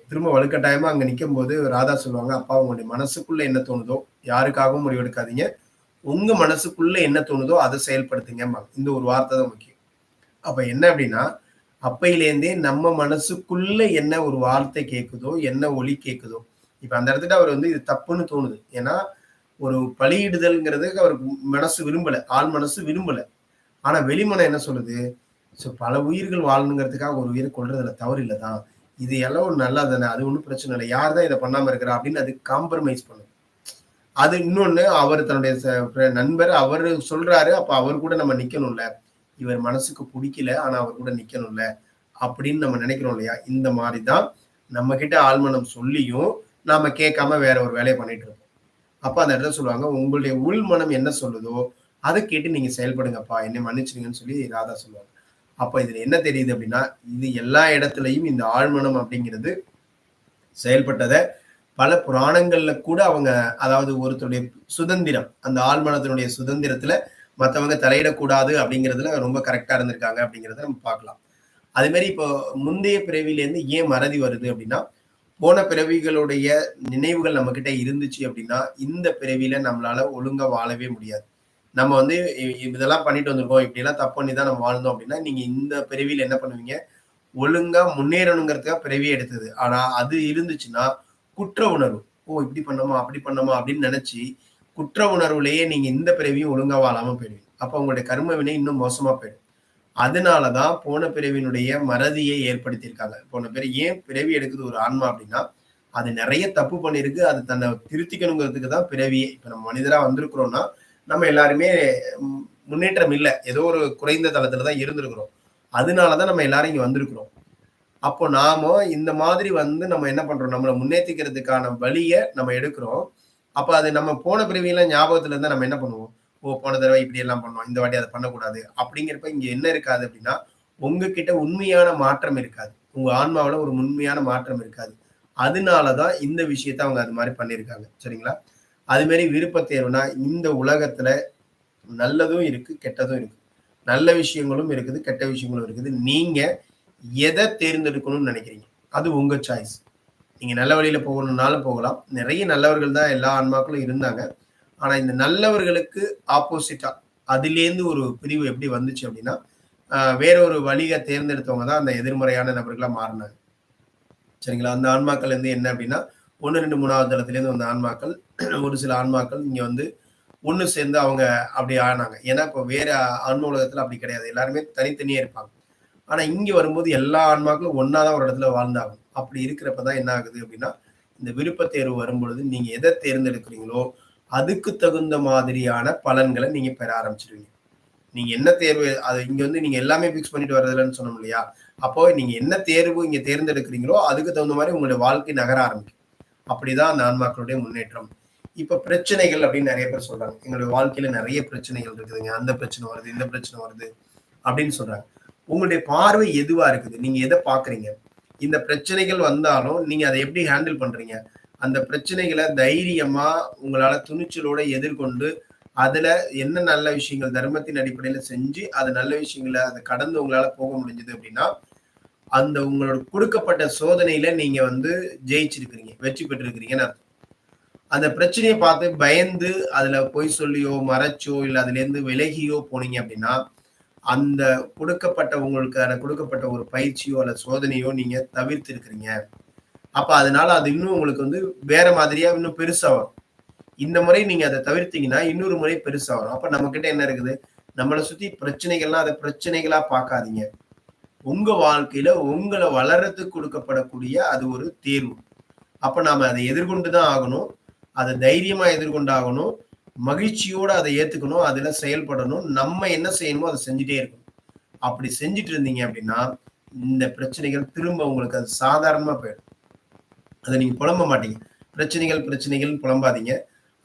திரும்ப வலுக்கட்டாயமா அங்க நிக்கும்போது ராதா சொல்லுவாங்க, "அப்பா உங்களுடைய மனசுக்குள்ள என்ன தோணுதோ, யாருக்காகவும் முடிவெடுக்காதீங்க. உங்க மனசுக்குள்ள என்ன தோணுதோ அத செயல்படுத்துங்கம்பாங்க." இந்த ஒரு வார்த்த தான் முக்கியம். அப்ப என்ன அப்டின்னா, அப்பையிலேருந்தே நம்ம மனசுக்குள்ள என்ன ஒரு வார்த்தை கேட்குதோ, என்ன ஒலி கேட்குதோ, இப்ப அந்த இடத்துல அவர் வந்து இது தப்புன்னு தோணுது. ஏன்னா, ஒரு பலியிடுதல்ங்கிறது அவருக்கு மனசு விரும்பல. ஆழ் மனசு விரும்பல. ஆனா வெளிமனம் என்ன சொல்லுது? பல உயிர்கள் வாழணுங்கிறதுக்காக ஒரு உயிர கொல்றதுல தவறு இல்ல தான். இது எல்லாம் ஒரு நல்லது தானே. அது ஒண்ணும் பிரச்சனை இல்ல. யார் தான் இத பண்ணாம இருக்கிறா? அப்படின்னு அது காம்ப்ரமைஸ் பண்ணுது. அது இன்னொன்னு அவர் தன்னுடைய நண்பர் அவரு சொல்றாரு. அப்ப அவர் கூட நம்ம நிக்கணும்ல. இவர் மனசுக்கு புடிக்கல. ஆனா அவர் கூட நிக்கணும்ல. அப்படின்னு நம்ம நினைக்கிறோம் இல்லையா? இந்த மாரி தான் நம்ம கிட்ட ஆழ்மனம் சொல்லியும், நாம கேட்காம வேற ஒரு வேலைய பண்ணிட்டு இருக்கோம். அப்ப அந்த இடத்துல சொல்லுவாங்க, "உங்களுடைய உள் மனம் என்ன சொல்லுதோ, அத கேட்டு நீங்க செயல்படுங்கப்பா. என்னை மன்னிச்சுடுங்கன்னு" சொல்லி ராதா சொல்லுவாங்க. அப்ப இதுல என்ன தெரியுது அப்படின்னா, இது எல்லா இடத்துலயும் இந்த ஆழ்மனம் அப்படிங்கிறது செயல்பட்டத பல புராணங்கள்ல கூட அவங்க அதாவது ஒருத்தருடைய சுதந்திரம், அந்த ஆழ்மனத்தினுடைய சுதந்திரத்துல மத்தவங்க தலையிடக்கூடாது அப்படிங்கிறதுல ரொம்ப கரெக்ட்டா இருந்திருக்காங்க அப்படிங்கிறத நம்ம பார்க்கலாம். அது மாரி இப்போ முந்தைய பிறவியிலேருந்து ஏன் மறதி வருது அப்படின்னா, போன பிறவிகளுடைய நினைவுகள் நம்மகிட்ட இருந்துச்சு அப்படின்னா, இந்த பிறவியில நம்மளால ஒழுங்கா வாழவே முடியாது. நம்ம வந்து இதெல்லாம் பண்ணிட்டு வந்திருக்கோம். இப்படியெல்லாம் தப்பு பண்ணி தான் நம்ம வாழ்ந்தோம் அப்படின்னா, நீங்க இந்த பிறவியில என்ன பண்ணுவீங்க? ஒழுங்கா முன்னேறணுங்கிறதுக்காக பிறவியே எடுத்தது. ஆனா அது இருந்துச்சுன்னா, குற்ற உணர்வு. ஓ! இப்படி பண்ணோமா, அப்படி பண்ணோமா அப்படின்னு நெனச்சு, குற்ற உணர்வுலயே நீங்க இந்த பிறவியும் ஒழுங்கா வாழாம போயிடுவீங்க. அப்ப உங்களுடைய கர்ம வினை இன்னும் மோசமா போயிடும். அதனால தான் போன பிறவியினுடைய மறதியை ஏற்படுத்தியிருக்காங்க. போன பிறவி ஏன் பிறவி எடுக்குது ஒரு ஆன்மா அப்படின்னா, அது நெறைய தப்பு பண்ணியிருக்கு. அது தன்னை திருத்திக்கணுங்கிறதுக்கு தான் பிறவியே. இப்ப நம்ம மனிதரா வந்திருக்கிறோம்னா, நம்ம எல்லாருமே ம் முன்னேற்றம் இல்ல. ஏதோ ஒரு குறைந்த தளத்துல தான் இருந்திருக்கிறோம். அதனால தான் நம்ம எல்லாரும் இங்க வந்திருக்கிறோம். அப்போ நாம இந்த மாதிரி வந்து நம்ம என்ன பண்றோம்? நம்மள முன்னேத்திக்கிறதுக்கான வழிய நம்ம எடுக்கிறோம். அப்ப அது நம்ம போன பிறவியில ஞாபகத்துல இருந்தா நம்ம என்ன பண்ணுவோம்? ஓ! போன தடவ இப்படியெல்லாம் பண்ணோம். இந்த வாட்டி அத பண்ணக்கூடாது. அப்படிங்கிறப்ப இங்க என்ன இருக்காது அப்படின்னா, உங்ககிட்ட உண்மையான மாற்றம் இருக்காது. உங்க ஆன்மாவுல ஒரு உண்மையான மாற்றம் இருக்காது. அதனால தான் இந்த விஷயத்த அவங்க அது மாரி பண்ணியிருக்காங்க. சரிங்களா? அது மாரி விருப்பத் தேர்வுனா, இந்த உலகத்துல நல்லதும் இருக்கு, கெட்டதும் இருக்கு. நல்ல விஷயங்களும் இருக்குது, கெட்ட விஷயங்களும் இருக்குது. நீங்க எத தேர்ந்தெடுக்கணும்னு நெனைக்கிறீங்க? அது உங்க சாய்ஸ். நீங்க நல்ல வழியில போகணும்னாலும் போகலாம். நெறைய நல்லவர்கள் தான் எல்லா ஆன்மாக்களும் இருந்தாங்க. ஆனா இந்த நல்லவர்களுக்கு ஆப்போசிட்டா அதிலேருந்து ஒரு பிரிவு எப்படி வந்துச்சு அப்படின்னா, வேற ஒரு வழிய தேர்ந்தெடுத்தவங்க தான் அந்த எதிர்மறையான நபர்களா மாறுனாங்க. சரிங்களா? அந்த ஆன்மாக்கள் வந்து என்ன அப்படின்னா, 1, 2, 3வது தளத்திலேருந்து வந்த ஆன்மாக்கள், ஒரு சில ஆன்மாக்கள் இங்க வந்து ஒண்ணு சேர்ந்து அவங்க அப்படி ஆனாங்க. ஏன்னா, இப்போ வேற ஆன்ம உலகத்துல அப்படி கிடையாது. எல்லாருமே தனித்தனியா இருப்பாங்க. ஆனா இங்க வரும்போது எல்லா ஆன்மாக்களும் ஒண்ணா தான் ஒரு இடத்துல வாழ்ந்தாகணும். அப்படி இருக்கிறப்ப தான் என்ன ஆகுது அப்படின்னா, இந்த விருப்பத் தேர்வு வரும்பொழுது நீங்க எத தேர்ந்தெடுக்கிறீங்களோ, அதுக்கு தகுந்த மாதிரியான பலன்கள நீங்க பெற ஆரம்பிச்சுருவீங்க. நீங்க என்ன தேர்வு அது இங்க வந்து நீங்க எல்லாமே ஃபிக்ஸ் பண்ணிட்டு வரதில்லன்னு சொன்னோம் இல்லையா? அப்போ நீங்க என்ன தேர்வு இங்க தேர்ந்தெடுக்கிறீங்களோ, அதுக்கு தகுந்த மாரி உங்களுடைய வாழ்க்கை நகர ஆரம்பிக்கும். அப்படிதான் அந்த ஆன்மாக்களுடைய முன்னேற்றம். இப்ப பிரச்சனைகள் அப்படின்னு நெறைய பேர் சொல்றாங்க. எங்களுடைய வாழ்க்கையில நெறைய பிரச்சனைகள் இருக்குதுங்க. அந்த பிரச்சனை வருது, இந்த பிரச்சனை வருது அப்படின்னு சொல்றாங்க. உங்களுடைய பார்வை எதுவா இருக்குது? நீங்க எத பார்க்குறீங்க? இந்த பிரச்சனைகள் வந்தாலும் நீங்க அத எப்படி ஹேண்டில் பண்றீங்க? அந்த பிரச்சனைகள தைரியமா உங்களால துணிச்சலோட எதிர்கொண்டு, அதுல என்ன நல்ல விஷயங்கள் தர்மத்தின் அடிப்படையில செஞ்சு, அது நல்ல விஷயங்கள அத கடந்து உங்களால போக முடிஞ்சது அப்படின்னா, அந்த உங்களோட குடுக்கப்பட்ட சோதனையில நீங்க வந்து ஜெயிச்சிருக்கிறீங்க. வெற்றி பெற்றிருக்கிறீங்கன்னு அர்த்தம். அந்த பிரச்சனைய பார்த்து பயந்து, அதுல பொய் சொல்லியோ, மறைச்சோ, இல்ல அதுலேருந்து விலகியோ போனீங்க அப்படின்னா, அந்த கொடுக்கப்பட்ட ஒரு பயிற்சியோ, அல்லது சோதனையோ நீங்க தவிர்த்திருக்கிறீங்க. அப்ப அதனால அது இன்னும் உங்களுக்கு வந்து வேற மாதிரியா இன்னும் பெருசா வரும். இந்த முறை நீங்க அத தவிர்த்தீங்கன்னா, இன்னொரு முறை பெருசா வரும். அப்ப நம்மகிட்ட என்ன இருக்குது? நம்மள சுத்தி பிரச்சனைகள்லாம் அத பிரச்சனைகளா பார்க்காதீங்க. உங்க வாழ்க்கையில உங்கள வளர்றதுக்கு கொடுக்கப்படக்கூடிய அது ஒரு தேர்வு. அப்ப நாம அத எதிர்கொண்டு தான் ஆகணும். அத தைரியமா எதிர்கொண்டாகணும். மகிழ்ச்சியோட அத ஏத்துக்கணும். அதுல செயல்படணும். நம்ம என்ன செய்யணுமோ அத செஞ்சுட்டே இருக்கணும். அப்படி செஞ்சுட்டு இருந்தீங்க அப்படின்னா, இந்த பிரச்சனைகள் திரும்ப உங்களுக்கு அது சாதாரணமா போயிடும். அத நீங்க புலம்ப மாட்டீங்க. பிரச்சனைகள், பிரச்சனைகள்னு புலம்பாதீங்க.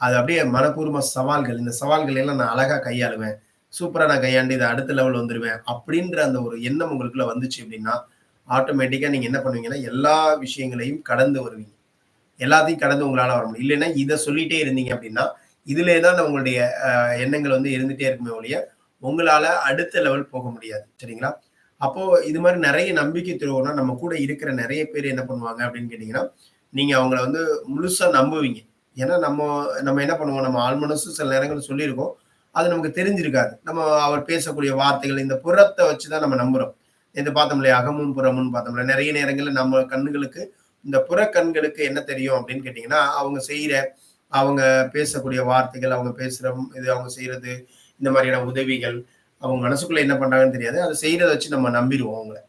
அது அப்படியே மனப்பூர்வமா சவால்கள். இந்த சவால்கள் எல்லாம் நான் அழகா கையாளுவேன். சூப்பரா நான் கையாண்டு இத அடுத்த லெவல் வந்துருவேன். அப்படின்ற அந்த ஒரு எண்ணம் உங்களுக்குள்ள வந்துச்சு அப்படின்னா, ஆட்டோமேட்டிக்கா நீங்க என்ன பண்ணுவீங்கன்னா, எல்லா விஷயங்களையும் கடந்து வருவீங்க. எல்லாத்தையும் கடந்து உங்களால வர முடியும். இல்லைன்னா இத சொல்லிட்டே இருந்தீங்க அப்படின்னா, இதிலே தான் உங்களுடைய எண்ணங்கள் வந்து இருந்துட்டே இருக்குமே ஒழிய, உங்களால அடுத்த லெவல் போக முடியாது. சரிங்களா? அப்போ இது மாரி நெறைய நம்பிக்கை துரோகம்னா, நம்ம கூட இருக்கிற நெறைய பேர் என்ன பண்ணுவாங்க அப்படின்னு கேட்டீங்கன்னா, நீங்க அவங்கள வந்து முழுசா நம்புவீங்க. ஏன்னா நம்ம நம்ம என்ன பண்ணுவோம், நம்ம ஆழ்மனசு சில நேரங்கள்ல சொல்லியிருக்கோம். அது நமக்கு தெரிஞ்சிருக்காது. நம்ம அவர் பேசக்கூடிய வார்த்தைகள், இந்த புறத்த வச்சு தான் நம்ம நம்புறோம். நேத்து பார்த்தோம் இல்லையா? அகமும் புறமும்னு பார்த்தோம்ல. நெறைய நேரங்கள்ல நம்ம கண்ணுகளுக்கு இந்த புற கண்களுக்கு என்ன தெரியும் அப்படின்னு கேட்டீங்கன்னா, அவங்க பேசக்கூடிய வார்த்தைகள், அவங்க பேசுற இது அவங்க செய்றது, இந்த மாதிரியான உதவிகள், அவங்க மனசுக்குள்ள என்ன பண்றாங்கன்னு தெரியாது. அத செய்றத வச்சு நம்ம நம்பிருவோம் அவங்கள.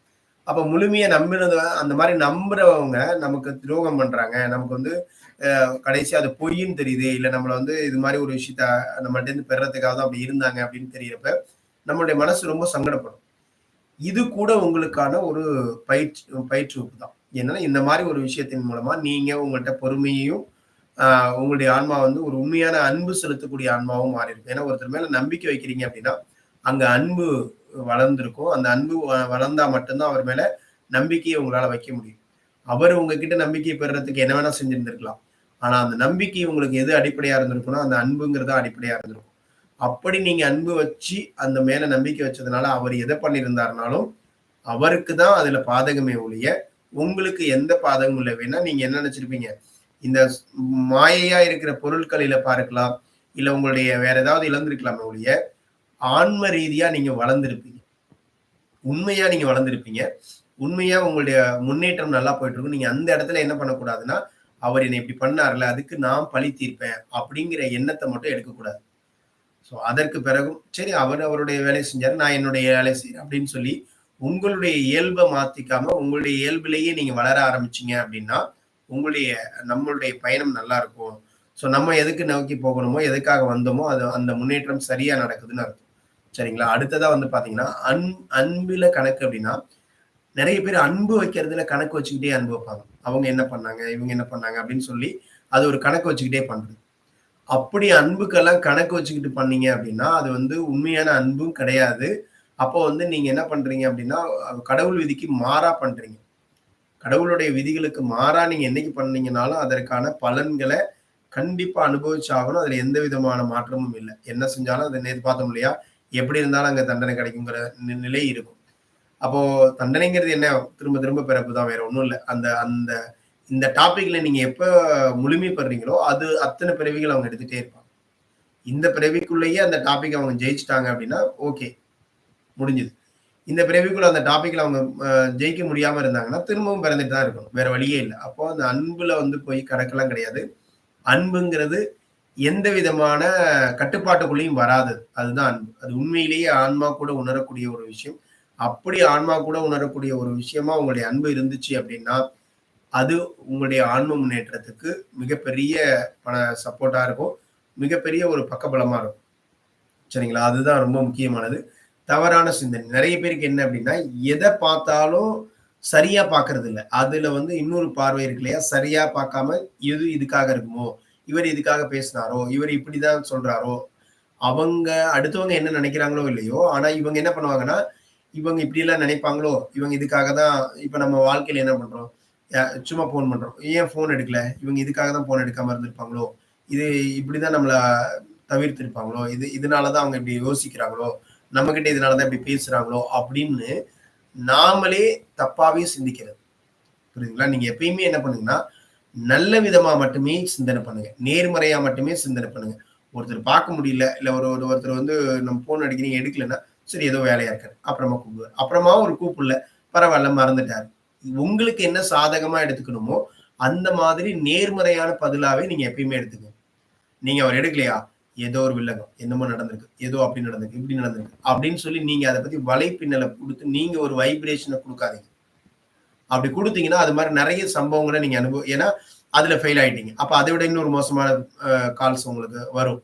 அப்ப முழுமையா நம்பினத அந்த மாரி நம்புறவங்க நமக்கு துரோகம் பண்றாங்க. நமக்கு வந்து கடைசியா அது பொய்ன்னு தெரியுது. இல்ல நம்மள வந்து இது மாரி ஒரு விஷயத்த நம்மள்ட்டருந்து பெறதுக்காக தான் அப்படி இருந்தாங்க அப்படின்னு தெரியறப்ப, நம்மளுடைய மனசு ரொம்ப சங்கடப்படும். இது கூட உங்களுக்கான ஒரு பயிற்றுவிப்பு தான். என்னன்னா, இந்த மாரி ஒரு விஷயத்தின் மூலமா நீங்க உங்கள்ட்ட பொறுமையையும், ஆ உங்களுடைய ஆன்மா வந்து ஒரு உண்மையான அன்பு செலுத்தக்கூடிய ஆன்மாவும் மாறியிருக்கும். ஏன்னா, ஒருத்தர் மேல நம்பிக்கை வைக்கிறீங்க அப்படின்னா, அங்க அன்பு வளர்ந்திருக்கும். அந்த அன்பு வளர்ந்தா மட்டும் தான் அவர் மேல நம்பிக்கைய உங்களால வைக்க முடியும். அவர் உங்ககிட்ட நம்பிக்கை பெறுறதுக்கு என்ன வேணா செஞ்சிருந்திருக்கலாம். ஆனா, அந்த நம்பிக்கை உங்களுக்கு எது அடிப்படையா இருந்திருக்கும்னா, அந்த அன்புங்கிறது தான் அடிப்படையா இருந்திருக்கும். அப்படி நீங்க அன்பு வச்சு அந்த மேல நம்பிக்கை வச்சதுனால அவர் எதை பண்ணியிருந்தாருனாலும் அவருக்கு தான் அதுல பாதகமே ஒழிய உங்களுக்கு எந்த பாதகமும் இல்லை. வேணா நீங்க என்ன நினைச்சிருப்பீங்க, இந்த மாயையா இருக்கிற பொருட்களில பார்க்கலாம், இல்ல உங்களுடைய வேற ஏதாவது இழந்திருக்கலாமே ஒழிய ஆன்ம ரீதியா நீங்க வளர்ந்திருப்பீங்க. உண்மையா நீங்க வளர்ந்திருப்பீங்க. உண்மையா உங்களுடைய முன்னேற்றம் நல்லா போயிட்டு இருக்கும். நீங்க அந்த இடத்துல என்ன பண்ணக்கூடாதுன்னா, அவர் என்னை இப்படி பண்ணார்ல, அதுக்கு நான் பழி தீர்ப்பேன் அப்படிங்கிற எண்ணத்த மட்டும் எடுக்கக்கூடாது. ஸோ அதற்கு பிறகும் சரி அவர் அவருடைய வேலையை செஞ்சாரு, நான் என்னுடைய வேலையை செய்றேன் அப்படின்னு சொல்லி உங்களுடைய இயல்பை மாத்திக்காம உங்களுடைய இயல்பிலேயே நீங்க வளர ஆரம்பிச்சீங்க அப்படின்னா உங்களுடைய நம்மளுடைய பயணம் நல்லா இருக்கும். ஸோ நம்ம எதுக்கு நோக்கி போகணுமோ எதுக்காக வந்தோமோ அது அந்த முன்னேற்றம் சரியா நடக்குதுன்னு அர்த்தம். சரிங்களா? அடுத்ததா வந்து பாத்தீங்கன்னா அன்பில கணக்கு அப்படின்னா நிறைய பேர் அன்பு வைக்கிறதுல கணக்கு வச்சுக்கிட்டே அன்பு வைப்பாங்க. அவங்க என்ன பண்ணாங்க, இவங்க என்ன பண்ணாங்க அப்படின்னு சொல்லி அது ஒரு கணக்கு வச்சுக்கிட்டே பண்றது. அப்படி அன்புக்கெல்லாம் கணக்கு வச்சுக்கிட்டு பண்ணீங்க அப்படின்னா அது வந்து உண்மையான அன்பும் கிடையாது. அப்போ வந்து நீங்க என்ன பண்றீங்க அப்படின்னா கடவுள் விதிக்கு மாறா பண்றீங்க. கடவுளுடைய விதிகளுக்கு மாறா நீங்க என்னைக்கு பண்ணீங்கனாலும் அதற்கான பலன்களை கண்டிப்பா அனுபவிச்சாகணும். அதுல எந்த விதமான மாற்றமும் இல்லை. என்ன செஞ்சாலும் அதை நேற்று பார்த்தோம் இல்லையா, எப்படி இருந்தாலும் அங்க தண்டனை கிடைக்குங்கிற நிலை இருக்கும். அப்போ தண்டனைங்கிறது என்ன, திரும்ப திரும்ப பிறப்பு தான், வேற ஒண்ணும் இல்லை. அந்த அந்த இந்த டாபிக்ல நீங்க எப்ப முழுமைப்படுறீங்களோ அது அத்தனை பிறவிகள் அவங்க எடுத்துட்டே இருப்பாங்க. இந்த பிறவிக்குள்ளேயே அந்த டாபிக் அவங்க ஜெயிச்சுட்டாங்க அப்படின்னா ஓகே, முடிஞ்சுது. இந்த பிறவிக்குள்ள அந்த டாபிக்ல அவங்க ஜெயிக்க முடியாம இருந்தாங்கன்னா திரும்பவும் பிறந்துட்டு தான் இருக்கணும், வேற வழியே இல்லை. அப்போ அந்த அன்புல வந்து போய் கணக்கெல்லாம் கிடையாது. அன்புங்கிறது எந்த விதமான கட்டுப்பாட்டுக்குள்ளேயும் வராது. அதுதான் அன்பு. அது உண்மையிலேயே ஆன்மா கூட உணரக்கூடிய ஒரு விஷயம். அப்படி ஆன்மா கூட உணரக்கூடிய ஒரு விஷயமா உங்களுடைய அன்பு இருந்துச்சு அப்படின்னா அது உங்களுடைய ஆன்ம முன்னேற்றத்துக்கு மிகப்பெரிய சப்போர்ட்டா இருக்கும். மிகப்பெரிய ஒரு பக்கபலமா இருக்கும். சரிங்களா? அதுதான் ரொம்ப முக்கியமானது. தவறான சிந்தனை. நிறைய பேருக்கு என்ன அப்படின்னா, எதை பார்த்தாலும் சரியா பார்க்கறது இல்ல. அதுல வந்து இன்னொரு பார்வை இருக்கு இல்லையா? சரியா பார்க்காம எது இதுக்காக இருக்குமோ, இவர் இதுக்காக பேசினாரோ, இவர் இப்படிதான் சொல்றாரோ, அவங்க அடுத்தவங்க என்ன நினைக்கிறாங்களோ இல்லையோ, ஆனா இவங்க என்ன பண்ணுவாங்கன்னா, இவங்க இப்படி எல்லாம் நினைப்பாங்களோ, இவங்க இதுக்காக தான் இப்ப நம்ம வாழ்க்கையில என்ன பண்றோம்? சும்மா போன் பண்றோம். ஏன் போன் எடுக்கல? இவங்க இதுக்காக தான் போன் எடுக்காம இருந்திருப்பாங்களோ, இது இப்படிதான் நம்மள தவிர்த்திருப்பாங்களோ, இதனாலதான் அவங்க இப்படி யோசிக்கிறாங்களோ, நம்ம கிட்ட இதனாலதான் இப்படி பேசுறாங்களோ அப்படின்னு நாமளே தப்பாவே சிந்திக்கிறது. புரியுதுங்களா? நீங்க எப்பயுமே என்ன பண்ணுங்கன்னா நல்ல விதமா மட்டுமே சிந்தனை பண்ணுங்க. நேர்மறையா மட்டுமே சிந்தனை பண்ணுங்க. ஒருத்தர் பார்க்க முடியல, இல்ல ஒருத்தர் வந்து நம்ம போன் அடிக்கிறீங்க எடுக்கலன்னா சரி ஏதோ வேலையா இருக்காரு, அப்புறமா கூப்பிடுவார். அப்புறமா ஒரு கூப்பிடல, பரவாயில்ல மறந்துட்டாரு. உங்களுக்கு என்ன சாதகமா எடுத்துக்கணுமோ அந்த மாதிரி நேர்மறையான பதிலாவே நீங்க எப்பயுமே எடுத்துக்கணும். நீங்க அவர் எடுக்கலையா, ஏதோ ஒரு வில்லகம், என்னமோ நடந்திருக்கு, ஏதோ அப்படி நடந்திருக்கு, இப்படி நடந்திருக்கு அப்படின்னு சொல்லி நீங்க அதை பத்தி வலைப்பின்னலை கொடுத்து நீங்க ஒரு வைப்ரேஷனை கொடுக்காதீங்க. அப்படி கொடுத்தீங்கன்னா அது மாதிரி நிறைய சம்பவங்களை நீங்க ஏன்னா அதுல ஃபெயில் ஆயிட்டீங்க. அப்ப அதை விட இன்னொரு மோசமான கால்ஸ் உங்களுக்கு வரும்.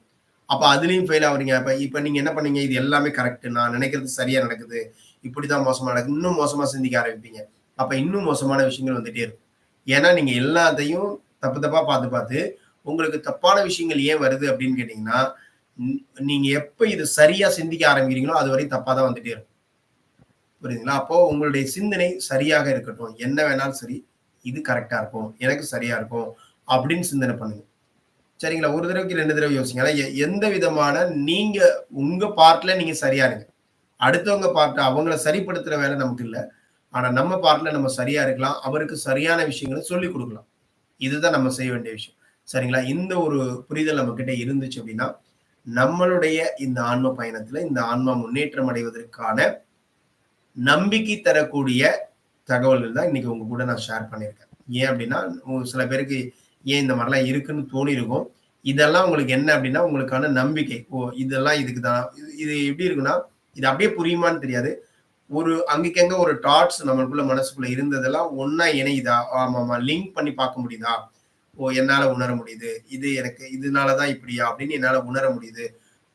அப்ப அதுலயும் ஃபெயில் ஆகுறீங்க. இப்ப நீங்க என்ன பண்ணீங்க, இது எல்லாமே கரெக்ட், நான் நினைக்கிறது சரியா நடக்குது, இப்படிதான் மோசமா நடக்குது, இன்னும் மோசமா சிந்திக்க ஆரம்பிப்பீங்க. அப்ப இன்னும் மோசமான விஷயங்கள் வந்துட்டே இருக்கும். ஏன்னா நீங்க எல்லாத்தையும் தப்பு தப்பா பார்த்து பார்த்து உங்களுக்கு தப்பான விஷயங்கள் ஏன் வருது அப்படின்னு கேட்டீங்கன்னா, நீங்க எப்ப இது சரியா சிந்திக்க ஆரம்பிக்கிறீங்களோ அது வரையும் தப்பா தான் வந்துட்டே இருக்கும். புரியுதுங்களா? அப்போ உங்களுடைய சிந்தனை சரியாக இருக்கட்டும். என்ன வேணாலும் சரி, இது கரெக்டா இருக்கும், எனக்கு சரியா இருக்கும் அப்படின்னு சிந்தனை பண்ணுங்க. சரிங்களா? ஒரு தடவைக்கு 2 தடவை யோசிங்க. ஆனா எந்த விதமான நீங்க உங்க பார்ட்ல நீங்க சரியா இருங்க. அடுத்தவங்க பார்ட் அவங்கள சரிப்படுத்துற வேலை நமக்கு இல்ல. ஆனா நம்ம பார்ட்ல நம்ம சரியா இருக்கலாம். அவருக்கு சரியான விஷயங்களை சொல்லிக் கொடுக்கலாம். இதுதான் நம்ம செய்ய வேண்டிய விஷயம். சரிங்களா? இந்த ஒரு புரிதல் நம்ம கிட்ட இருந்துச்சு அப்படின்னா நம்மளுடைய இந்த ஆன்ம பயணத்துல இந்த ஆன்மா முன்னேற்றம் அடைவதற்கான நம்பிக்கை தரக்கூடிய தகவல்கள் தான் இன்னைக்கு உங்க கூட நான் ஷேர் பண்ணியிருக்கேன். ஏன் அப்படின்னா சில பேருக்கு ஏன் இந்த மாதிரிலாம் இருக்குன்னு தோணி இருக்கும். இதெல்லாம் உங்களுக்கு என்ன அப்படின்னா உங்களுக்கான நம்பிக்கை. ஓ இதெல்லாம் இதுக்குதான். இது எப்படி இருக்குன்னா இது அப்படியே புரியுமான்னு தெரியாது. ஒரு அங்கங்க ஒரு டாட்ஸ் நம்மளுக்குள்ள மனசுக்குள்ள இருந்ததெல்லாம் ஒன்னா இணையுதா, ஆமாமா லிங்க் பண்ணி பார்க்க முடியுதா, ஓ என்னால உணர முடியுது, இது எனக்கு இதனாலதான் இப்படியா அப்படின்னு என்னால உணர முடியுது.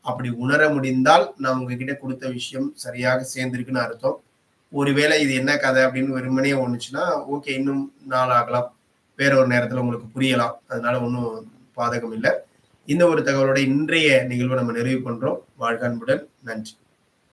அப்படி உணர முடிந்தால் நான் உங்ககிட்ட கொடுத்த விஷயம் சரியாக சேர்ந்திருக்குன்னு அர்த்தம். ஒருவேளை இது என்ன கதை அப்படின்னு வெறுமனே ஒண்ணுச்சுன்னா ஓகே, இன்னும் நாள் ஆகலாம், வேற ஒரு நேரத்துல உங்களுக்கு புரியலாம். அதனால ஒன்றும் பாதகம் இல்லை. இந்த ஒரு தகவலோட இன்றைய நிகழ்வை நம்ம நிறைவு பண்றோம். வாழ்க அன்புடன். நன்றி.